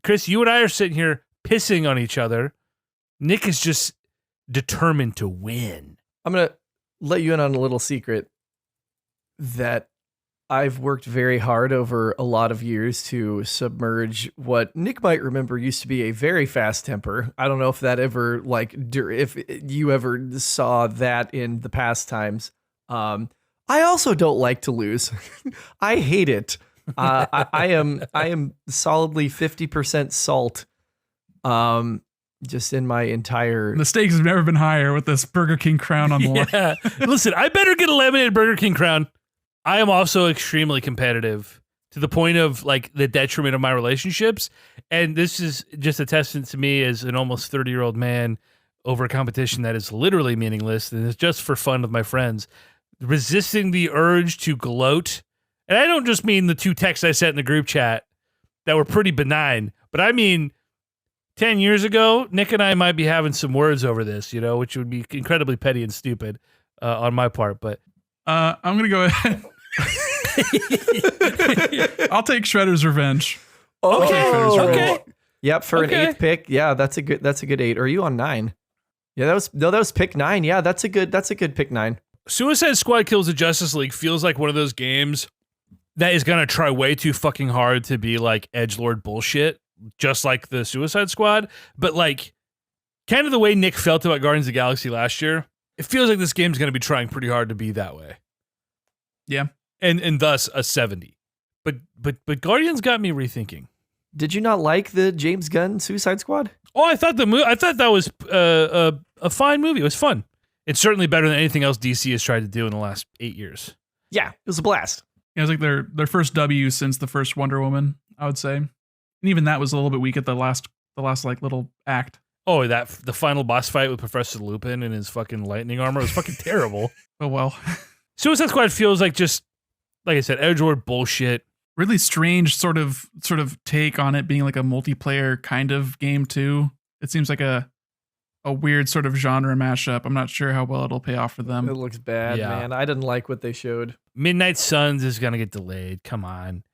Chris, you and I are sitting here pissing on each other. Nick is just determined to win. I'm going to let you in on a little secret that I've worked very hard over a lot of years to submerge what Nick might remember used to be a very fast temper. I don't know if that ever, if you ever saw that in the past times. I also don't like to lose. I hate it. I am solidly 50% salt. Just in my entire. The stakes have never been higher with this Burger King crown on the line. Yeah. Listen, I better get a laminated Burger King crown. I am also extremely competitive to the point of like the detriment of my relationships. And this is just a testament to me as an almost 30-year-old man over a competition that is literally meaningless and is just for fun with my friends. Resisting the urge to gloat. And I don't just mean the 2 texts I sent in the group chat that were pretty benign, but I mean 10 years ago, Nick and I might be having some words over this, which would be incredibly petty and stupid on my part. But I'm going to go ahead. I'll take Shredder's Revenge. Okay. Yep, for an 8th pick. Yeah, that's a good 8. Or are you on 9? Yeah, that was pick 9. Yeah, that's a good pick 9. Suicide Squad Kills the Justice League feels like one of those games that is going to try way too fucking hard to be like edgelord bullshit, just like the Suicide Squad. But like, kind of the way Nick felt about Guardians of the Galaxy last year, it feels like this game's going to be trying pretty hard to be that way. Yeah. And thus a 70. But Guardians got me rethinking. Did you not like the James Gunn Suicide Squad? Oh, I thought that was a fine movie. It was fun. It's certainly better than anything else DC has tried to do in the last 8 years. Yeah, it was a blast. It was like their first W since the first Wonder Woman, I would say. And even that was a little bit weak at the last like little act. Oh, the final boss fight with Professor Lupin and his fucking lightning armor was fucking terrible. Oh well. Suicide Squad feels like just, like I said, edgelord bullshit. Really strange sort of take on it being like a multiplayer kind of game too. It seems like a weird sort of genre mashup. I'm not sure how well it'll pay off for them. It looks bad, man. I didn't like what they showed. Midnight Suns is gonna get delayed. Come on.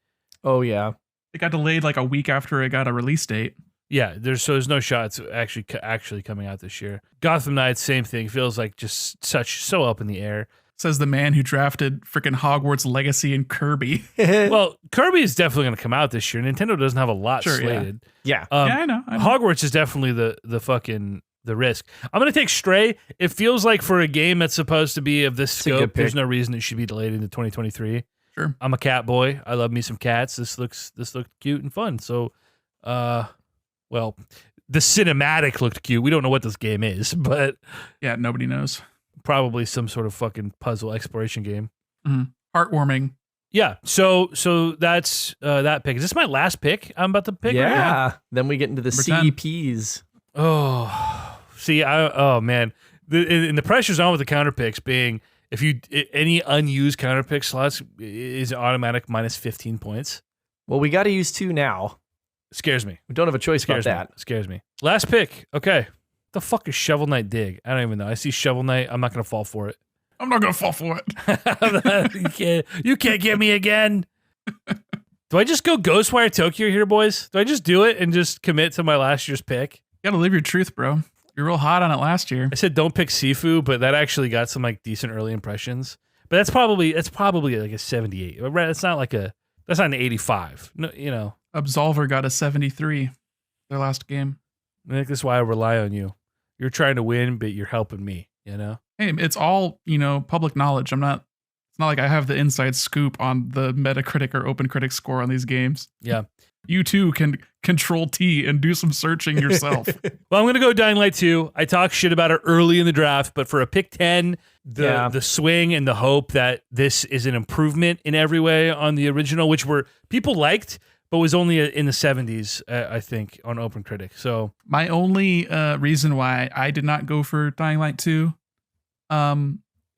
Oh yeah, it got delayed like a week after it got a release date. Yeah, there's no shot it's actually coming out this year. Gotham Knights, same thing. Feels like just so up in the air. Says the man who drafted freaking Hogwarts Legacy and Kirby. Well, Kirby is definitely going to come out this year. Nintendo doesn't have a lot slated. Yeah. I know. Hogwarts is definitely the risk. I'm going to take Stray. It feels like for a game that's supposed to be of this scope, there's no reason it should be delayed into 2023. Sure. I'm a cat boy. I love me some cats. This looked cute and fun. So, well, the cinematic looked cute. We don't know what this game is, but yeah, nobody knows. Probably some sort of fucking puzzle exploration game. Mm-hmm. Heartwarming. Yeah. So that's that pick. Is this my last pick I'm about to pick? Yeah. Right then we get into the Number 10. CPs. Oh, see, oh man, the pressure's on with the counter picks being if you any unused counter pick slots is automatic minus 15 points. Well, we got to use 2 now. Scares me. We don't have a choice about that. Scares me. Last pick. Okay. The fuck is Shovel Knight Dig? I don't even know. I see Shovel Knight. I'm not gonna fall for it. I'm not gonna fall for it. You can't get me again. Do I just go Ghostwire Tokyo here, boys? Do I just do it and just commit to my last year's pick? You gotta live your truth, bro. You're real hot on it last year. I said don't pick Sifu, but that actually got some like decent early impressions. But that's probably like a 78. It's not like that's not an 85. No, Absolver got a 73 their last game. I think that's why I rely on you. You're trying to win, but you're helping me, Hey, it's all, public knowledge. It's not like I have the inside scoop on the Metacritic or OpenCritic score on these games. Yeah. You too can control T and do some searching yourself. Well, I'm going to go Dying Light 2. I talked shit about it early in the draft, but for a pick 10, the swing and the hope that this is an improvement in every way on the original, which people liked, but was only in the 70s, I think, on OpenCritic. So my only reason why I did not go for Dying Light 2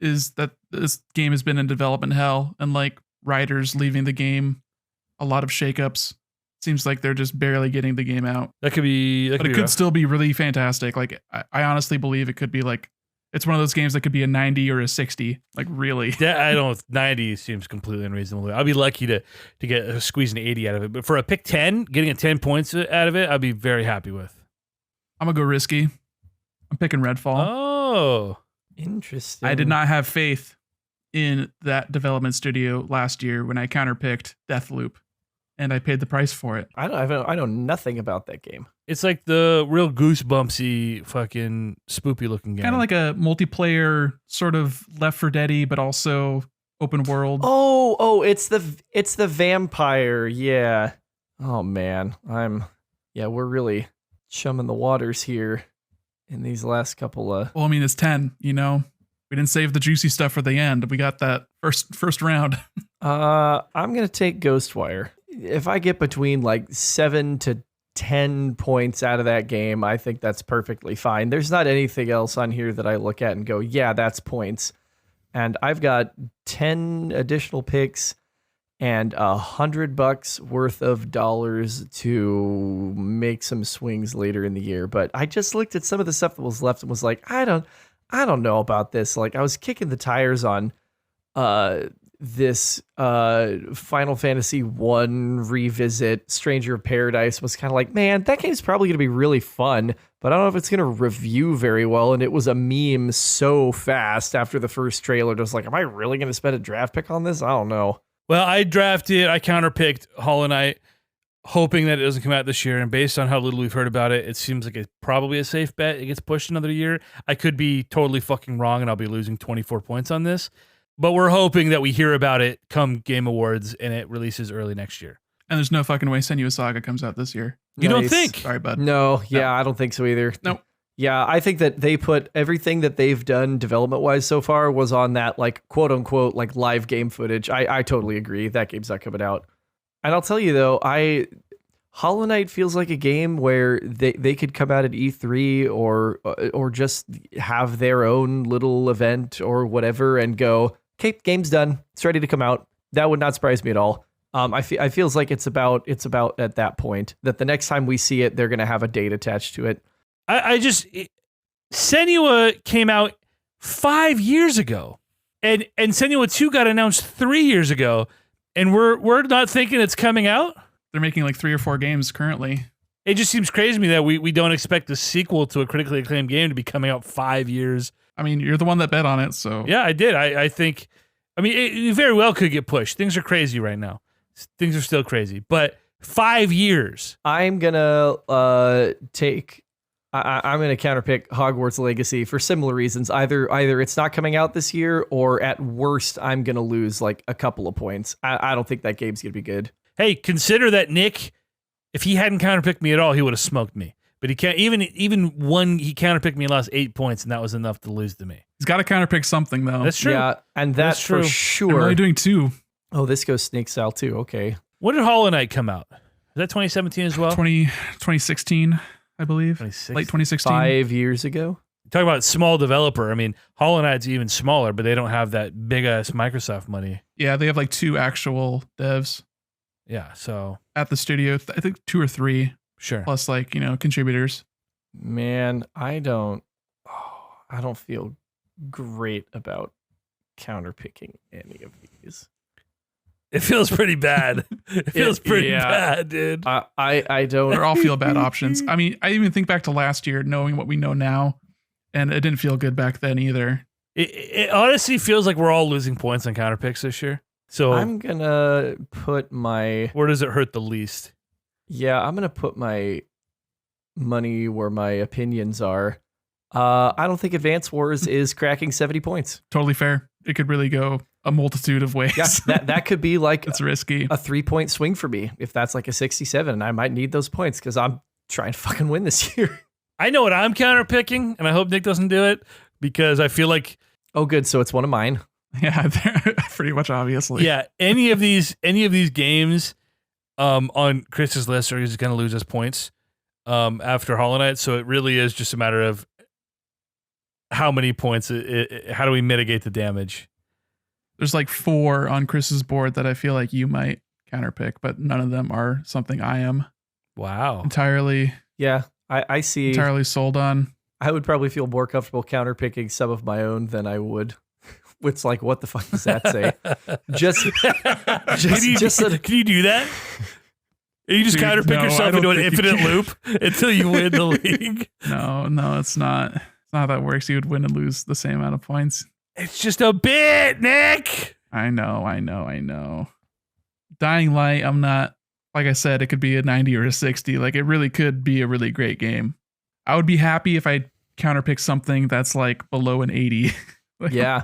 is that this game has been in development hell, and like writers leaving the game, a lot of shakeups. Seems like they're just barely getting the game out. That could be. But it could still be really fantastic. Like I honestly believe it could be like it's one of those games that could be a 90 or a 60. Like really. I don't. 90 seems completely unreasonable. I'll be lucky to get squeeze an 80 out of it. But for a pick 10, getting a 10 points out of it, I'd be very happy with. I'm gonna go risky. I'm picking Redfall. Oh, interesting. I did not have faith in that development studio last year when I counterpicked Deathloop, and I paid the price for it. I know nothing about that game. it's like the real goosebumpsy, fucking spoopy looking game. Kind of like a multiplayer sort of Left 4 Dead-y, but also open world. Oh, it's the vampire. Yeah. Oh man, we're really chumming the waters here in these last couple of. Well, I mean, it's 10. You know, we didn't save the juicy stuff for the end. We got that first round. I'm gonna take Ghostwire. If I get between like 7 to 10 points out of that game, I think that's perfectly fine. There's not anything else on here that I look at and go, yeah, that's points. And I've got 10 additional picks and $100 worth of dollars to make some swings later in the year. But I just looked at some of the stuff that was left and was like, I don't know about this. Like I was kicking the tires on this Final Fantasy 1 revisit. Stranger of Paradise was kind of like, man, that game's probably going to be really fun, but I don't know if it's going to review very well. And it was a meme so fast after the first trailer. Just like, am I really going to spend a draft pick on this? I don't know. Well, I counterpicked Hollow Knight, hoping that it doesn't come out this year. And based on how little we've heard about it, it seems like it's probably a safe bet. It gets pushed another year. I could be totally fucking wrong, and I'll be losing 24 points on this. But we're hoping that we hear about it come Game Awards and it releases early next year. And there's no fucking way Senua Saga comes out this year. You don't think? Sorry, bud. No, I don't think so either. Nope. Yeah, I think that they put everything that they've done development-wise so far was on that, like, quote-unquote, like, live game footage. I totally agree. That game's not coming out. And I'll tell you, though, Hollow Knight feels like a game where they could come out at E3 or just have their own little event or whatever and go, okay, game's done. It's ready to come out. That would not surprise me at all. I feels like it's about at that point that the next time we see it, they're going to have a date attached to it. Senua came out 5 years ago, and Senua 2 got announced 3 years ago, and we're not thinking it's coming out. They're making like 3 or 4 games currently. It just seems crazy to me that we don't expect a sequel to a critically acclaimed game to be coming out 5 years. I mean, you're the one that bet on it, so yeah, I did. I think, I mean, it very well could get pushed. Things are crazy right now. Things are still crazy, but 5 years. I'm gonna I'm going to counterpick Hogwarts Legacy for similar reasons. Either it's not coming out this year, or at worst, I'm going to lose like a couple of points. I don't think that game's going to be good. Hey, consider that Nick, if he hadn't counterpicked me at all, he would have smoked me. But he can't. Even one, he counterpicked me and lost 8 points, and that was enough to lose to me. He's got to counterpick something, though. That's true. Yeah, and that's for sure. I'm only doing 2. Oh, this goes snake style too. Okay. When did Hollow Knight come out? Is that 2017 as well? 2016. I believe. Late 2016. 5 years ago. Talk about small developer. I mean, Hollow Knight's even smaller, but they don't have that big ass Microsoft money. Yeah, they have like 2 actual devs. Yeah, so at the studio, I think 2 or 3. Sure. Plus, like, you know, contributors. Man, I don't feel great about counterpicking any of these. It feels pretty bad. It feels pretty bad, dude. I don't. They're all feel bad options. I mean, I even think back to last year, knowing what we know now, and it didn't feel good back then either. It honestly feels like we're all losing points on counterpicks this year. So I'm gonna put my. Where does it hurt the least? Yeah, I'm gonna put my money where my opinions are. I don't think Advance Wars is cracking 70 points. Totally fair. It could really go a multitude of ways. Yeah, that could be like it's risky. A 3-point swing for me. If that's like a 67, and I might need those points because I'm trying to fucking win this year. I know what I'm counterpicking, and I hope Nick doesn't do it because I feel like. Oh, good. So it's one of mine. Yeah, pretty much obviously. Yeah, any of these games on Chris's list are just going to lose us points after Hollow Knight. So it really is just a matter of how many points. How do we mitigate the damage? There's like 4 on Chris's board that I feel like you might counterpick, but none of them are something I am Wow. entirely Yeah, I see. sold on. I would probably feel more comfortable counterpicking some of my own than I would. It's like, what the fuck does that say? Can you do that? You just Dude, counterpick no, I yourself don't into an think you infinite can. loop until you win the league. No, it's not. It's not how that works. You would win and lose the same amount of points. It's just a bit, Nick. I know. Dying Light, I'm not, like I said, it could be a 90 or a 60. Like, it really could be a really great game. I would be happy if I counterpick something that's like below an 80. Yeah.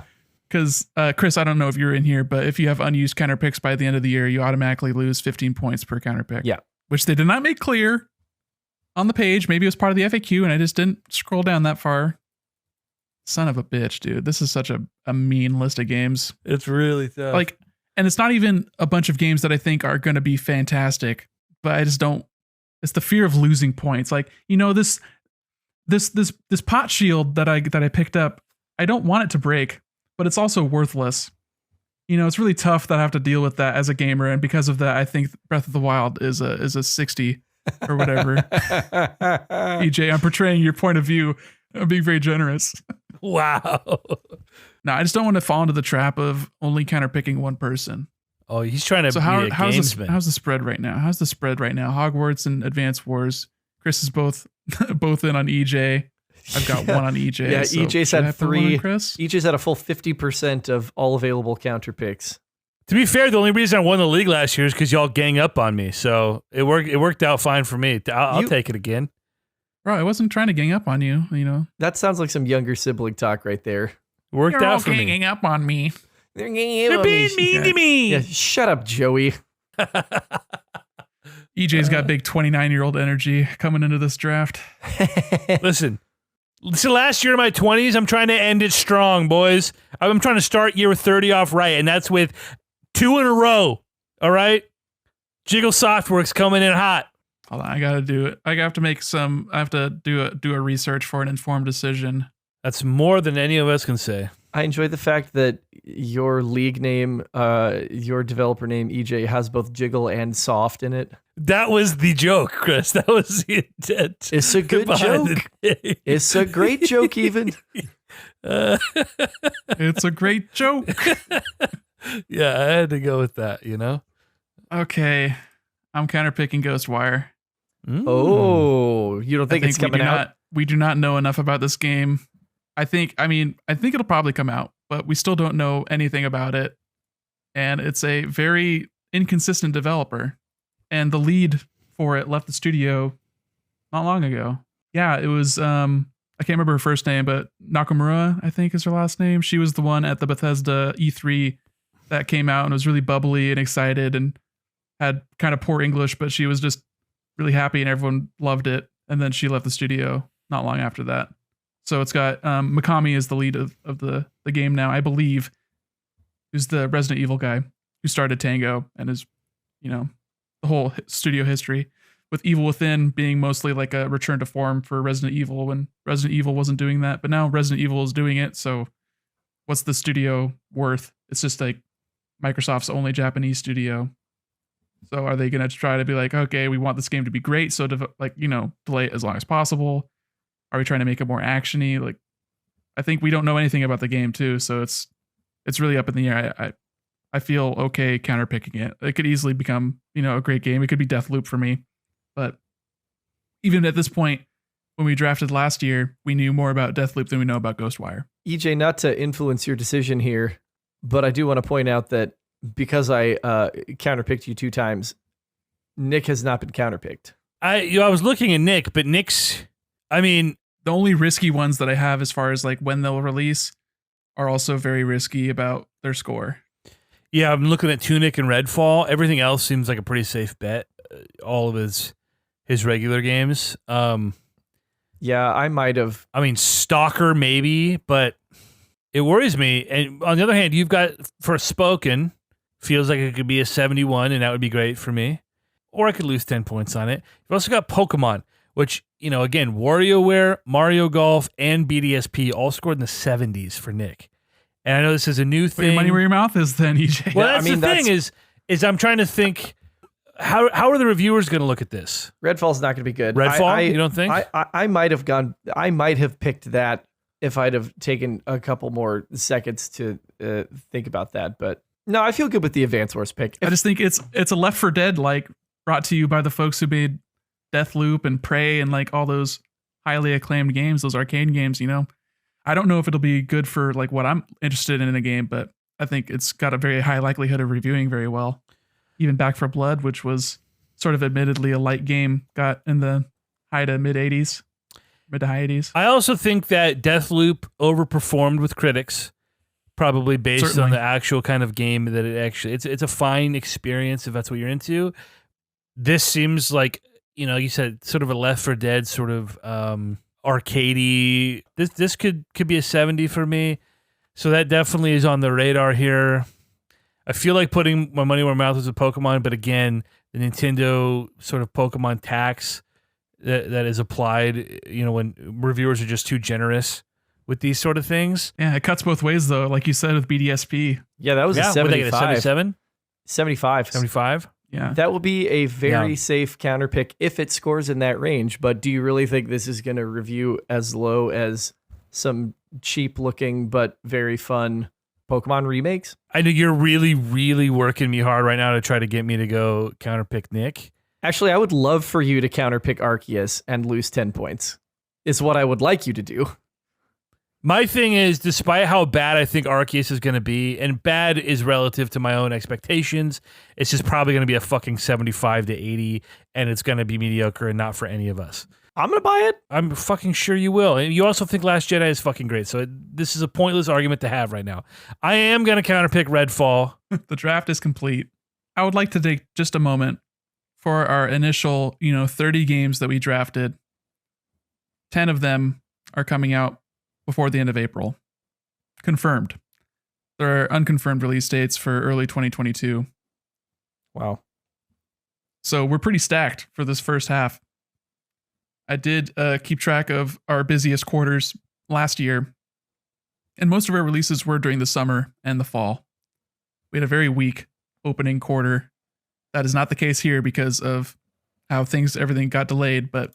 Because, Chris, I don't know if you're in here, but if you have unused counterpicks by the end of the year, you automatically lose 15 points per counterpick. Yeah. Which they did not make clear on the page. Maybe it was part of the FAQ and I just didn't scroll down that far. Son of a bitch, dude. This is such a mean list of games. It's really tough. Like, and it's not even a bunch of games that I think are going to be fantastic, but I just don't. It's the fear of losing points. Like, you know, this pot shield that I picked up, I don't want it to break, but it's also worthless. You know, it's really tough that I have to deal with that as a gamer, and because of that, I think Breath of the Wild is a 60 or whatever. EJ, I'm portraying your point of view. I'm being very generous. Wow. No, I just don't want to fall into the trap of only counterpicking one person. Oh, he's trying to So be a how's gamesman. the spread right now? How's the spread right now? Hogwarts and Advance Wars. Chris is both in on EJ. I've got one on EJ. Yeah, so EJ's should I had have the one on 3. Chris? EJ's had a full 50% of all available counter picks. To be fair, the only reason I won the league last year is because y'all gang up on me. So it worked out fine for me. I'll take it again. Bro, I wasn't trying to gang up on you. You know, That sounds like some younger sibling talk right there. It worked you're all out for me. ganging up on me. They're being mean to me. Yeah, shut up, Joey. EJ's got big 29-year-old energy coming into this draft. Listen, last year in my 20s, I'm trying to end it strong, boys. I'm trying to start year 30 off right, and that's with 2 in a row. All right? Jiggle Softworks coming in hot. Hold on, I gotta do it. I have to do a research for an informed decision. That's more than any of us can say. I enjoy the fact that your league name, your developer name, EJ, has both jiggle and soft in it. That was the joke, Chris. That was the intent. It's a good behind joke. the name. It's a great joke, even. It's a great joke. Yeah, I had to go with that, you know? Okay, I'm counterpicking Ghostwire. Oh, you don't think it's coming out? We do not know enough about this game. I think it'll probably come out, but we still don't know anything about it. And it's a very inconsistent developer. And the lead for it left the studio not long ago. Yeah, it was, I can't remember her first name, but Nakamura, I think is her last name. She was the one at the Bethesda E3 that came out and was really bubbly and excited and had kind of poor English, but she was just really happy and everyone loved it. And then she left the studio not long after that. So it's got Mikami is the lead of the game now, I believe, who's the Resident Evil guy who started Tango and is, you know, the whole studio history, with Evil Within being mostly like a return to form for Resident Evil when Resident Evil wasn't doing that. But now Resident Evil is doing it. So what's the studio worth? It's just like Microsoft's only Japanese studio. So are they going to try to be like, okay, we want this game to be great, so delay it as long as possible? Are we trying to make it more actiony? Like, I think we don't know anything about the game too, so it's really up in the air. I feel okay counterpicking it. It could easily become, you know, a great game. It could be Deathloop for me, but even at this point, when we drafted last year, we knew more about Deathloop than we know about Ghostwire. EJ, not to influence your decision here, but I do want to point out that because I counterpicked you 2 times, Nick has not been counterpicked. I was looking at Nick, but Nick's, I mean, The only risky ones that I have as far as like when they'll release are also very risky about their score. yeah, I'm looking at Tunic and Redfall. Everything else seems like a pretty safe bet. All of his regular games. Yeah, I might have. I mean, Stalker maybe, but it worries me. And on the other hand, you've got Forspoken. Feels like it could be a 71, and that would be great for me. Or I could lose 10 points on it. You've also got Pokemon, which, you know, again, WarioWare, Mario Golf, and BDSP all scored in the 70s for Nick. And I know this is a new Put thing. your money where your mouth is then, EJ. Well, Yeah, that's the thing is I'm trying to think, how are the reviewers going to look at this? Redfall's not going to be good. Redfall, you don't think? I might have picked that if I'd have taken a couple more seconds to think about that. But no, I feel good with the Advance Wars pick. I just think it's a Left 4 Dead, like, brought to you by the folks who made Deathloop and Prey and like all those highly acclaimed games, those arcade games, you know. I don't know if it'll be good for like what I'm interested in a game, but I think it's got a very high likelihood of reviewing very well. Even Back 4 Blood, which was sort of admittedly a light game, got in the mid to high 80s. I also think that Deathloop overperformed with critics, probably based Certainly. on the actual kind of game that it actually, it's a fine experience if that's what you're into. This seems like, you know, you said sort of a Left 4 Dead sort of arcadey. This could be a 70 for me. So that definitely is on the radar here. I feel like putting my money where my mouth is with Pokemon, but again, the Nintendo sort of Pokemon tax that is applied, you know, when reviewers are just too generous with these sort of things. Yeah, it cuts both ways though, like you said with BDSP. Yeah, that was a What they get, 75. 77? 75. 75? Yeah. That will be a very safe counter pick if it scores in that range. But do you really think this is going to review as low as some cheap looking but very fun Pokemon remakes? I know you're really, really working me hard right now to try to get me to go counterpick Nick. Actually, I would love for you to counterpick Arceus and lose 10 points. Is what I would like you to do. My thing is, despite how bad I think Arceus is going to be, and bad is relative to my own expectations, it's just probably going to be a fucking 75 to 80, and it's going to be mediocre and not for any of us. I'm going to buy it. I'm fucking sure you will. And you also think Last Jedi is fucking great, so this is a pointless argument to have right now. I am going to counterpick Redfall. The draft is complete. I would like to take just a moment for our initial, 30 games that we drafted. 10 of them are coming out before the end of April. Confirmed. There are unconfirmed release dates for early 2022. Wow. So we're pretty stacked for this first half. I did keep track of our busiest quarters last year, and most of our releases were during the summer and the fall. We had a very weak opening quarter. That is not the case here because of how everything got delayed, but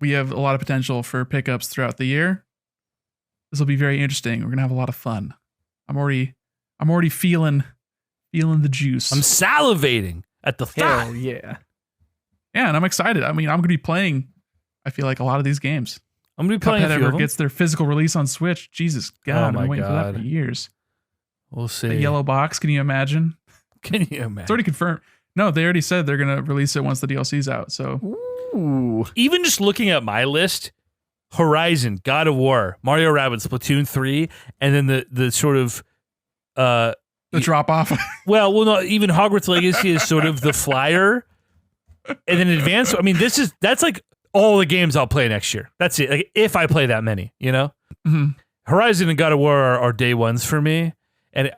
we have a lot of potential for pickups throughout the year. This will be very interesting. We're gonna have a lot of fun. I'm already feeling the juice. I'm salivating at the thought. Hell yeah. Yeah, and I'm excited. I mean, I'm gonna be playing, I feel like, a lot of these games. I'm going to be playing Cuphead a few of ever them. gets their physical release on Switch. Jesus God, Oh I've been my waiting for that for God. years. We'll see. The yellow box, can you imagine? Can you It's imagine? already confirmed. No, they already said they're gonna release it once the DLC's out. So Ooh. Even just looking at my list, Horizon, God of War, Mario Rabbids, Splatoon 3, and then the sort of the drop off. well, no, even Hogwarts Legacy is sort of the flyer. And then Advance, I mean, that's like all the games I'll play next year. That's it. Like if I play that many, Mhm. Horizon and God of War are day ones for me. And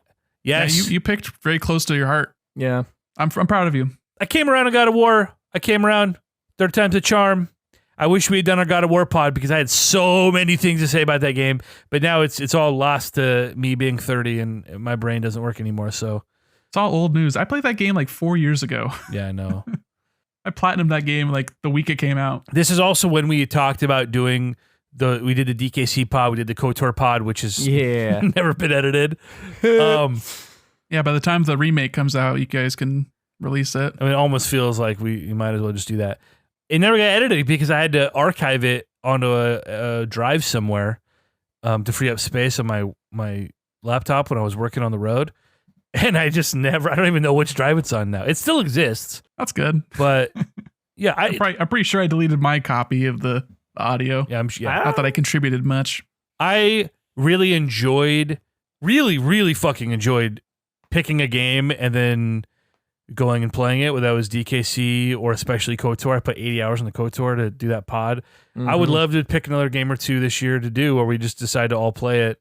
yes, Yeah, you picked very close to your heart. Yeah. I'm proud of you. I came around on God of War. I came around. Third time's a charm. I wish we had done our God of War pod because I had so many things to say about that game. But now it's all lost to me being 30 and my brain doesn't work anymore. So It's all old news. I played that game like 4 years ago. yeah, I know. I platinumed that game like the week it came out. This is also when we talked about doing we did the DKC pod, we did the KOTOR pod, which has Yeah. never been edited. Yeah, by the time the remake comes out, you guys can release it. I mean, it almost feels like we might as well just do that. It never got edited because I had to archive it onto a drive somewhere to free up space on my laptop when I was working on the road. And I don't even know which drive it's on now. It still exists, That's good. but yeah, I'm pretty sure I deleted my copy of the audio. yeah, Not that I contributed much. I really fucking enjoyed picking a game and then going and playing it, whether that was DKC or especially KOTOR. I put 80 hours on the KOTOR to do that pod. I would love to pick another game or two this year to do where we just decide to all play it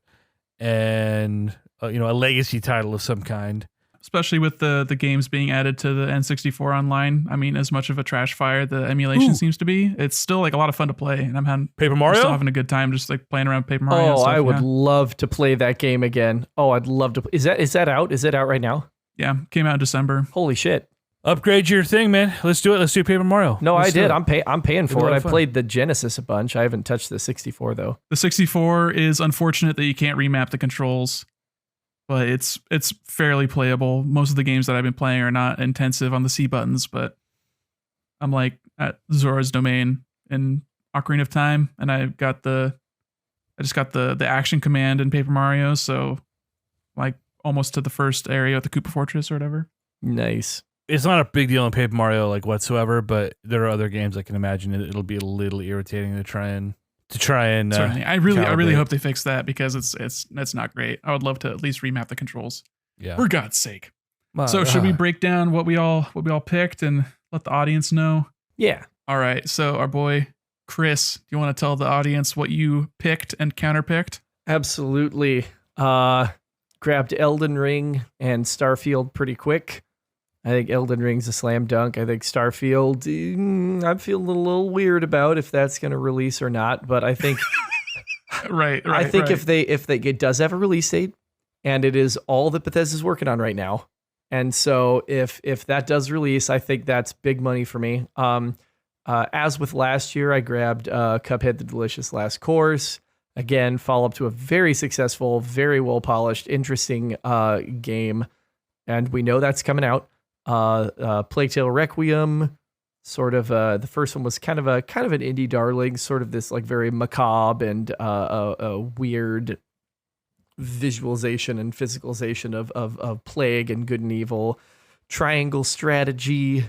and, a legacy title of some kind. especially with the games being added to the N64 online. I mean, as much of a trash fire the emulation seems to be, it's still like a lot of fun to play, and I'm still having a good time just like playing around with Paper Mario. Oh, stuff, I would love to play that game again. Oh, I'd love to. Is that out? Is it out right now? Yeah, came out in December. Holy shit. Upgrade your thing, man. Let's do it. Let's do Paper Mario. No, Let's I did. do it. I'm paying for it. I fun. played the Genesis a bunch. I haven't touched the 64 though. The 64 is unfortunate that you can't remap the controls, but it's fairly playable. Most of the games that I've been playing are not intensive on the C buttons, but I'm like at Zora's Domain in Ocarina of Time, and I just got the action command in Paper Mario, so like almost to the first area at the Koopa Fortress or whatever. Nice. It's not a big deal in Paper Mario like whatsoever, but there are other games I can imagine it'll be a little irritating to try and Certainly. I really calibrate. hope they fix that, because it's not great. I would love to at least remap the controls. Yeah. For God's sake. Well, So should we break down what we all picked and let the audience know? Yeah. All right. So our boy Chris, do you want to tell the audience what you picked and counterpicked? Absolutely. Grabbed Elden Ring and Starfield pretty quick. I think Elden Ring's a slam dunk. I think Starfield, I'm feeling a little weird about if that's going to release or not, but I think Right. I think if it does have a release date, and it is all that Bethesda's working on right now. And so if that does release, I think that's big money for me. As with last year, I grabbed Cuphead: The Delicious Last Course. Again, follow up to a very successful, very well polished, interesting game, and we know that's coming out. Plague Tale Requiem, sort of the first one was kind of an indie darling, sort of this like very macabre and a weird visualization and physicalization of plague and good and evil. Triangle strategy.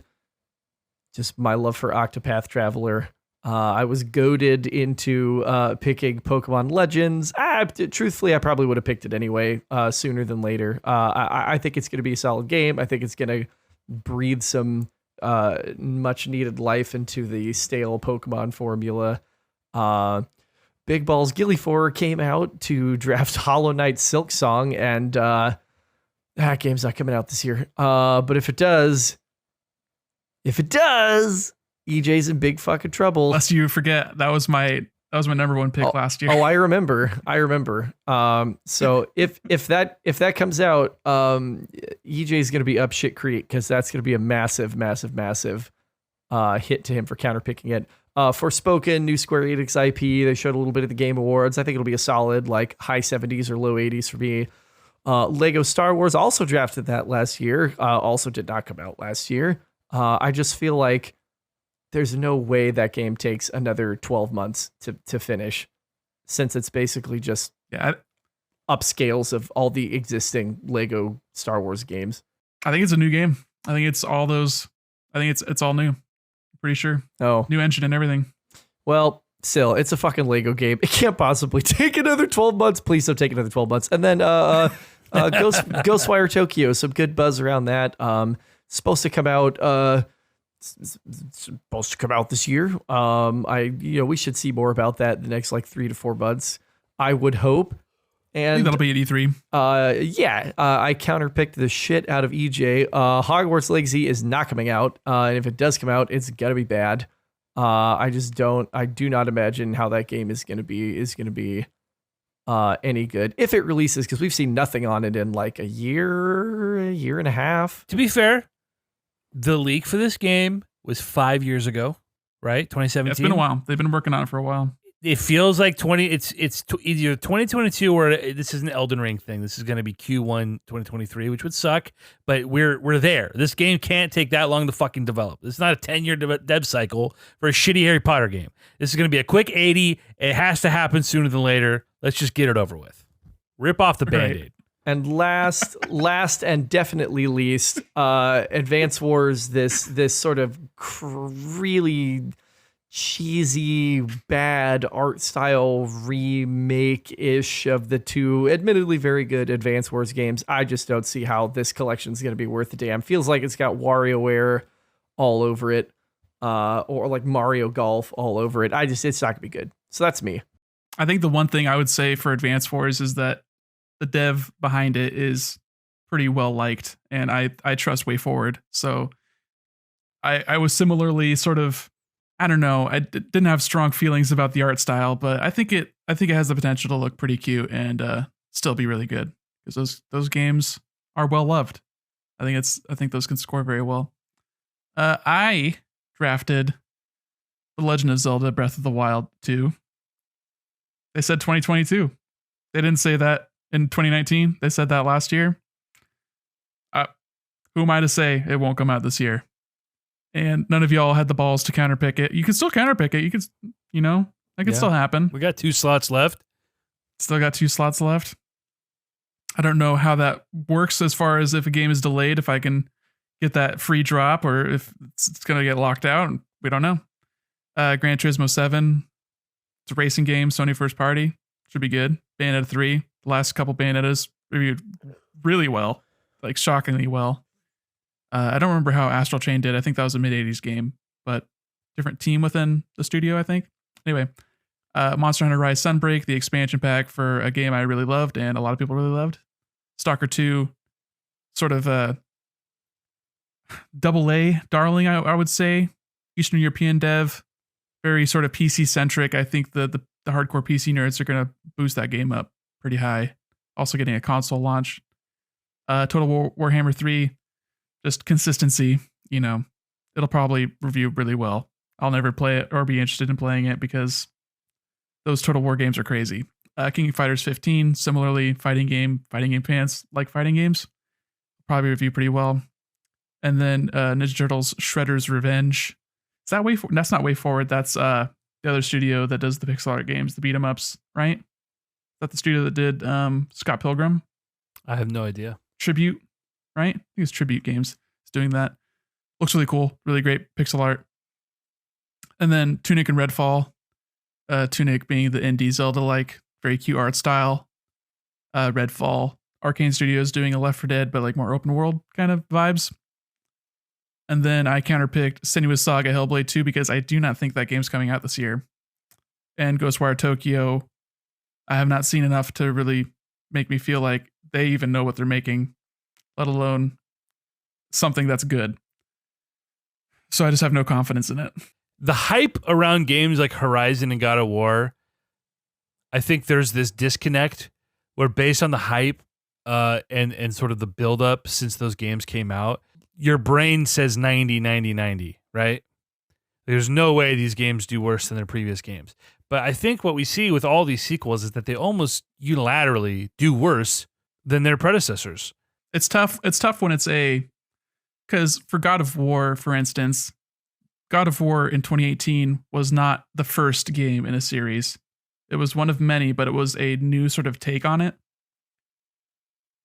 Just my love for Octopath Traveler. I was goaded into picking Pokemon Legends. Truthfully, I probably would have picked it anyway sooner than later. I think it's going to be a solid game. I think it's going to breathe some much needed life into the stale Pokemon formula. Big Balls Gilly 4 came out to draft Hollow Knight Silk Song, and that game's not coming out this year. But if it does, EJ's in big fucking trouble. Lest you forget, that was my number one pick last year. Oh, I remember. So if that comes out, EJ's going to be up shit creek, because that's going to be a massive hit to him for counterpicking it. Forspoken, new Square Enix IP. They showed a little bit of the Game Awards. I think it'll be a solid like high 70s or low 80s for me. Lego Star Wars also drafted that last year. Also did not come out last year. I just feel like there's no way that game takes another 12 months to finish, since it's basically just upscales of all the existing Lego Star Wars games. I think it's a new game. I think it's all those. I think it's all new. Pretty sure. Oh, new engine and everything. Well, still, it's a fucking Lego game. It can't possibly take another 12 months. Please don't take another 12 months. And then Ghostwire Tokyo, some good buzz around that. Supposed to come out this year. We should see more about that in the next like 3 to 4 months, I would hope. And I think that'll be at E3. I counterpicked the shit out of EJ. Hogwarts Legacy is not coming out, and if it does come out, it's gonna be bad. I do not imagine how that game is gonna be any good if it releases, because we've seen nothing on it in like a year and a half. To be fair, the leak for this game was 5 years ago, right? 2017. Yeah, it's been a while. They've been working on it for a while. It feels like it's either 2022 or this is an Elden Ring thing. This is going to be Q1 2023, which would suck, but we're there. This game can't take that long to fucking develop. It's not a 10-year dev cycle for a shitty Harry Potter game. This is going to be a quick 80. It has to happen sooner than later. Let's just get it over with. Rip off the Band-Aid. And last and definitely least, Advance Wars, this sort of really cheesy, bad art style remake-ish of the two admittedly very good Advance Wars games. I just don't see how this collection is going to be worth a damn. Feels like it's got WarioWare all over it, or like Mario Golf all over it. It's not going to be good. So that's me. I think the one thing I would say for Advance Wars is that the dev behind it is pretty well liked, and I trust WayForward. So I was similarly sort of, I don't know, didn't have strong feelings about the art style, but I think it has the potential to look pretty cute and still be really good, because those games are well loved. I think those can score very well. I drafted The Legend of Zelda Breath of the Wild 2. They said 2022. They didn't say that in 2019. They said that last year. Who am I to say it won't come out this year? And none of y'all had the balls to counterpick it. You can still counterpick it. You can, that can still happen. We got 2 slots left. Still got 2 slots left. I don't know how that works as far as if a game is delayed, if I can get that free drop or if it's going to get locked out. We don't know. Gran Turismo 7. It's a racing game, Sony first party. Should be good. Bayonetta 3. The last couple Bayonettas reviewed really well, like shockingly well. I don't remember how Astral Chain did. I think that was a mid-80s game, but different team within the studio, I think. Anyway, Monster Hunter Rise Sunbreak, the expansion pack for a game I really loved and a lot of people really loved. Stalker 2, sort of a double-A darling, I would say. Eastern European dev, very sort of PC-centric. I think the hardcore PC nerds are going to boost that game up pretty high. Also getting a console launch. Total Warhammer 3, just consistency, it'll probably review really well. I'll never play it or be interested in playing it because those Total War games are crazy. King of Fighters 15, similarly, fighting game fans like fighting games. Probably review pretty well. And then Ninja Turtles Shredder's Revenge. Is that That's not WayForward. That's the other studio that does the pixel art games, the beat 'em ups, right? Is that the studio that did Scott Pilgrim? I have no idea. Tribute, right? I think it's Tribute Games. It's doing that. Looks really cool. Really great pixel art. And then Tunic and Redfall. Tunic being the indie Zelda-like, very cute art style. Redfall, Arcane Studios doing a Left 4 Dead, but like more open world kind of vibes. And then I counterpicked Senua's Saga Hellblade 2 because I do not think that game's coming out this year. And Ghostwire Tokyo, I have not seen enough to really make me feel like they even know what they're making, let alone something that's good. So I just have no confidence in it. The hype around games like Horizon and God of War, I think there's this disconnect where based on the hype and sort of the buildup since those games came out, your brain says 90, 90, 90, right? There's no way these games do worse than their previous games. But I think what we see with all these sequels is that they almost unilaterally do worse than their predecessors. It's tough. It's tough when because for God of War, for instance, God of War in 2018 was not the first game in a series. It was one of many, but it was a new sort of take on it.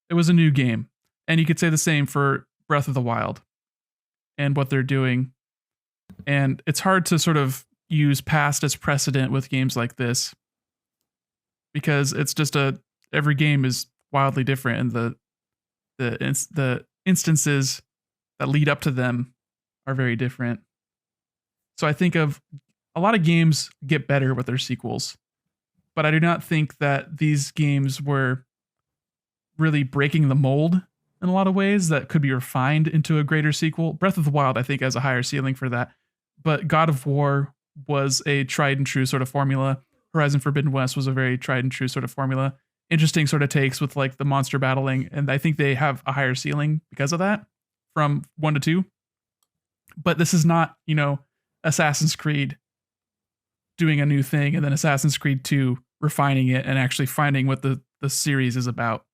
It was a new game. And you could say the same for Breath of the Wild and what they're doing. And it's hard to sort of use past as precedent with games like this because it's just every game is wildly different, and the instances that lead up to them are very different. So I think of a lot of games get better with their sequels, but I do not think that these games were really breaking the mold in a lot of ways that could be refined into a greater sequel. Breath of the Wild, I think, has a higher ceiling for that. But God of War was a tried and true sort of formula. Horizon Forbidden West was a very tried and true sort of formula. Interesting sort of takes with like the monster battling. And I think they have a higher ceiling because of that from 1 to 2. But this is not, Assassin's Creed doing a new thing and then Assassin's Creed 2 refining it and actually finding what the series is about.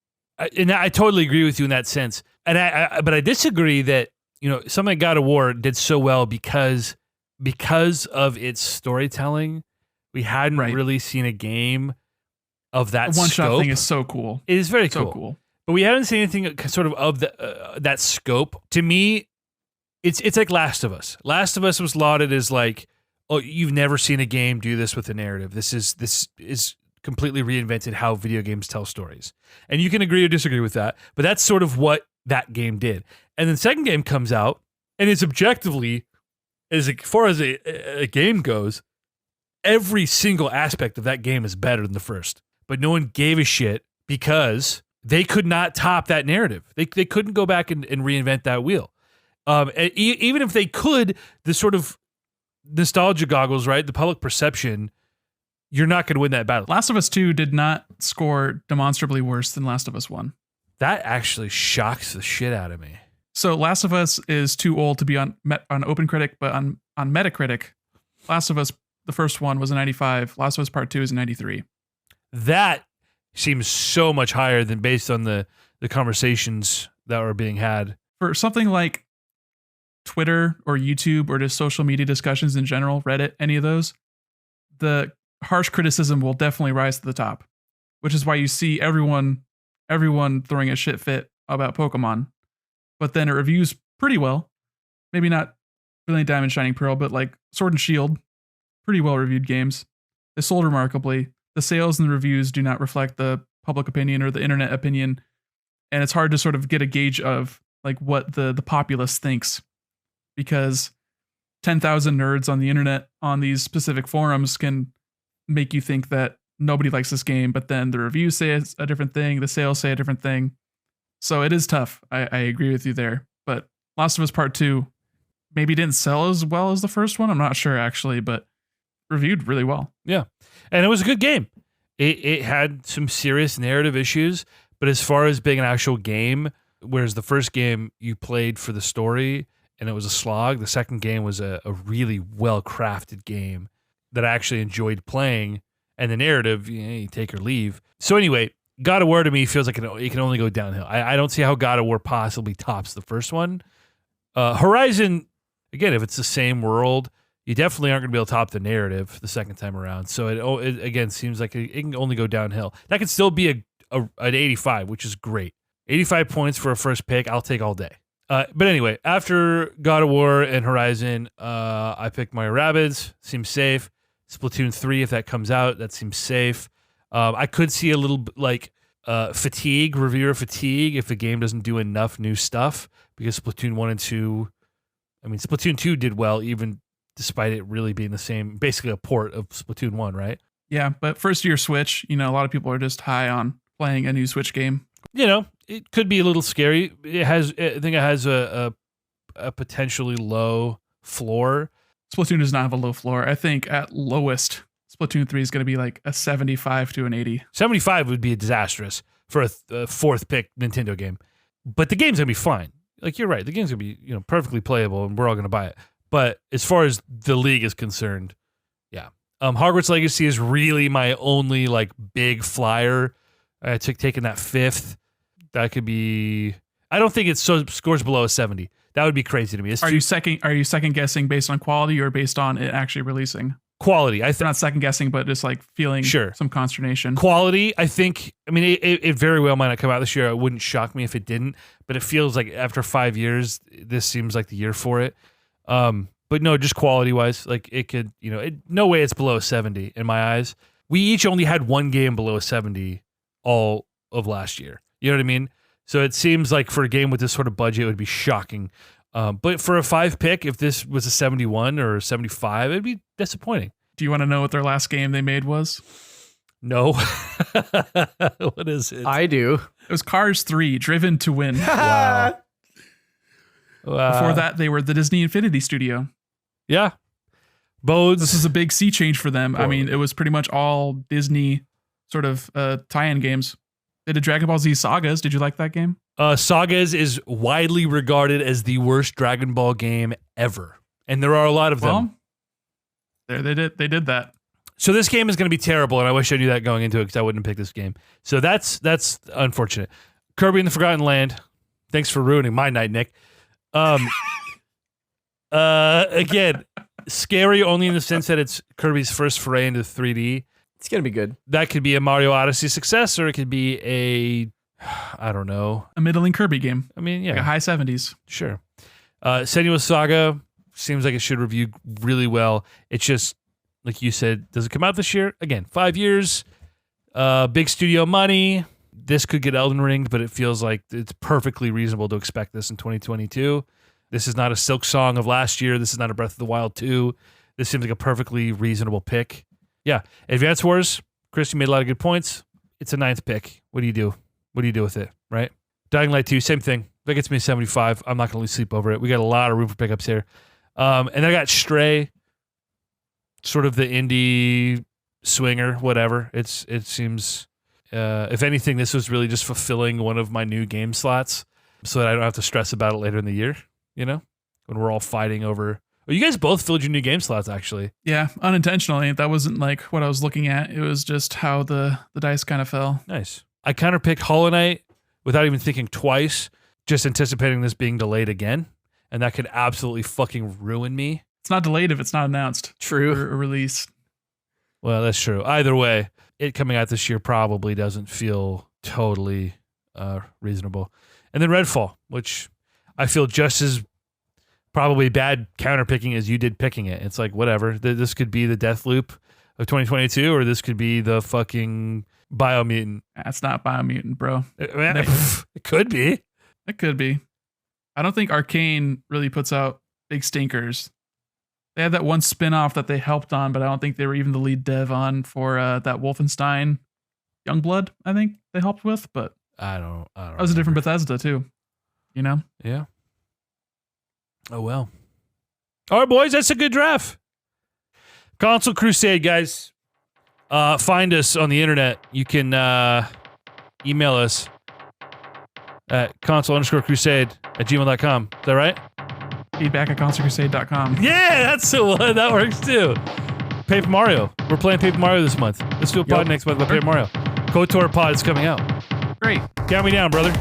And I totally agree with you in that sense. And but I disagree that, something like God of War did so well because of its storytelling. We hadn't really seen a game of that the one-shot scope. thing is so cool. It is very so cool. But we haven't seen anything sort of that scope. To me, it's like Last of Us. Last of Us was lauded as like, oh, you've never seen a game do this with a narrative. This is completely reinvented how video games tell stories. And you can agree or disagree with that, but that's sort of what that game did. And then the second game comes out, and it's objectively, as far as a game goes, every single aspect of that game is better than the first. But no one gave a shit because they could not top that narrative. They couldn't go back and reinvent that wheel. Even if they could, the sort of nostalgia goggles, right? The public perception, you're not going to win that battle. Last of Us 2 did not score demonstrably worse than Last of Us 1. That actually shocks the shit out of me. So Last of Us is too old to be on OpenCritic, but on Metacritic, Last of Us, the first one, was a 95. Last of Us Part 2 is a 93. That seems so much higher than based on the conversations that were being had. For something like Twitter or YouTube or just social media discussions in general, Reddit, any of those, the harsh criticism will definitely rise to the top, which is why you see everyone throwing a shit fit about Pokemon. But then it reviews pretty well. Maybe not Brilliant Diamond Shining Pearl, but like Sword and Shield, pretty well reviewed games. They sold remarkably. The sales and the reviews do not reflect the public opinion or the internet opinion. And it's hard to sort of get a gauge of like what the populace thinks, because 10,000 nerds on the internet on these specific forums can make you think that nobody likes this game, but then the reviews say a different thing, the sales say a different thing. So it is tough. I agree with you there. But Last of Us Part 2 maybe didn't sell as well as the first one. I'm not sure actually, but reviewed really well. Yeah. And it was a good game. It had some serious narrative issues, but as far as being an actual game, whereas the first game you played for the story and it was a slog, the second game was a really well-crafted game that I actually enjoyed playing, and the narrative, you take or leave. So anyway, God of War to me feels like it can only go downhill. I don't see how God of War possibly tops the first one. Horizon, again, if it's the same world, you definitely aren't going to be able to top the narrative the second time around. So it again seems like it can only go downhill. That could still be an 85, which is great. 85 points for a first pick, I'll take all day. But anyway, after God of War and Horizon, I picked Mario Rabbids. Seems safe. Splatoon 3, if that comes out, that seems safe. I could see a little like fatigue, reviewer fatigue, if the game doesn't do enough new stuff, because Splatoon 1 and 2, I mean, Splatoon 2 did well, even despite it really being the same, basically a port of Splatoon 1, right? Yeah, but first year Switch, a lot of people are just high on playing a new Switch game. It could be a little scary. I think it has a potentially low floor. Splatoon does not have a low floor. I think at lowest, Splatoon 3 is going to be like a 75 to an 80. 75 would be disastrous for a fourth pick Nintendo game. But the game's going to be fine. Like, you're right. The game's going to be, perfectly playable, and we're all going to buy it. But as far as the league is concerned, yeah. Hogwarts Legacy is really my only, like, big flyer. I taking that fifth. That could be... I don't think it scores below a 70. That would be crazy to me. Are you second guessing based on quality or based on it actually releasing? Quality. Not second guessing, but just like feeling some consternation. Quality, I think. I mean, it very well might not come out this year. It wouldn't shock me if it didn't. But it feels like after 5 years, this seems like the year for it. But no, just quality wise, like it could, no way it's below a 70 in my eyes. We each only had one game below a 70 all of last year. You know what I mean? So it seems like for a game with this sort of budget, it would be shocking. But for a 5 pick, if this was a 71 or a 75, it'd be disappointing. Do you want to know what their last game they made was? No. What is it? I do. It was Cars 3, Driven to Win. Wow. Before that, they were the Disney Infinity Studio. Yeah. Bodes. This is a big sea change for them. I mean, it was pretty much all Disney sort of tie-in games. They did Dragon Ball Z Sagas. Did you like that game? Sagas is widely regarded as the worst Dragon Ball game ever. And there are a lot of them. There they did that. So this game is going to be terrible, and I wish I knew that going into it because I wouldn't have picked this game. So that's unfortunate. Kirby and the Forgotten Land. Thanks for ruining my night, Nick. Again, scary only in the sense that it's Kirby's first foray into 3D. It's going to be good. That could be a Mario Odyssey success, or it could be I don't know. A middling Kirby game. I mean, yeah. Like a high 70s. Sure. Senua's Saga seems like it should review really well. It's just, like you said, does it come out this year? Again, 5 years, big studio money. This could get Elden Ring, but it feels like it's perfectly reasonable to expect this in 2022. This is not a Silk Song of last year. This is not a Breath of the Wild 2. This seems like a perfectly reasonable pick. Yeah. Advance Wars. Chris, you made a lot of good points. It's a 9th pick. What do you do? What do you do with it, right? Dying Light 2, same thing. That gets me a 75. I'm not going to lose sleep over it. We got a lot of room for pickups here. And then I got Stray, sort of the indie swinger, whatever. It seems, if anything, this was really just fulfilling one of my new game slots so that I don't have to stress about it later in the year, you know, when we're all fighting over. Oh, you guys both filled your new game slots, actually. Yeah, unintentionally. That wasn't like what I was looking at. It was just how the dice kind of fell. Nice. I counterpicked Hollow Knight without even thinking twice, just anticipating this being delayed again. And that could absolutely fucking ruin me. It's not delayed if it's not announced. True. Or release. Well, that's true. Either way, it coming out this year probably doesn't feel totally reasonable. And then Redfall, which I feel just as probably bad counterpicking as you did picking it. It's like, whatever. This could be the death loop of 2022, or this could be the fucking Biomutant. That's not Biomutant, bro. It could be. It could be. I don't think Arcane really puts out big stinkers. They had that one spin-off that they helped on, but I don't think they were even the lead dev on for that Wolfenstein Youngblood, I think they helped with, but I don't that was a different Bethesda too, you know? Yeah. Oh, well. All right, boys, that's a good draft. Console Crusade, guys. Find us on the internet. You can email us at console_crusade@gmail.com. Is that right? Feedback at consolecrusade.com. Yeah, that's the one. That works too. Paper Mario. We're playing Paper Mario this month. Let's do a pod next month about Paper Mario. KOTOR pod is coming out. Great. Count me down, brother.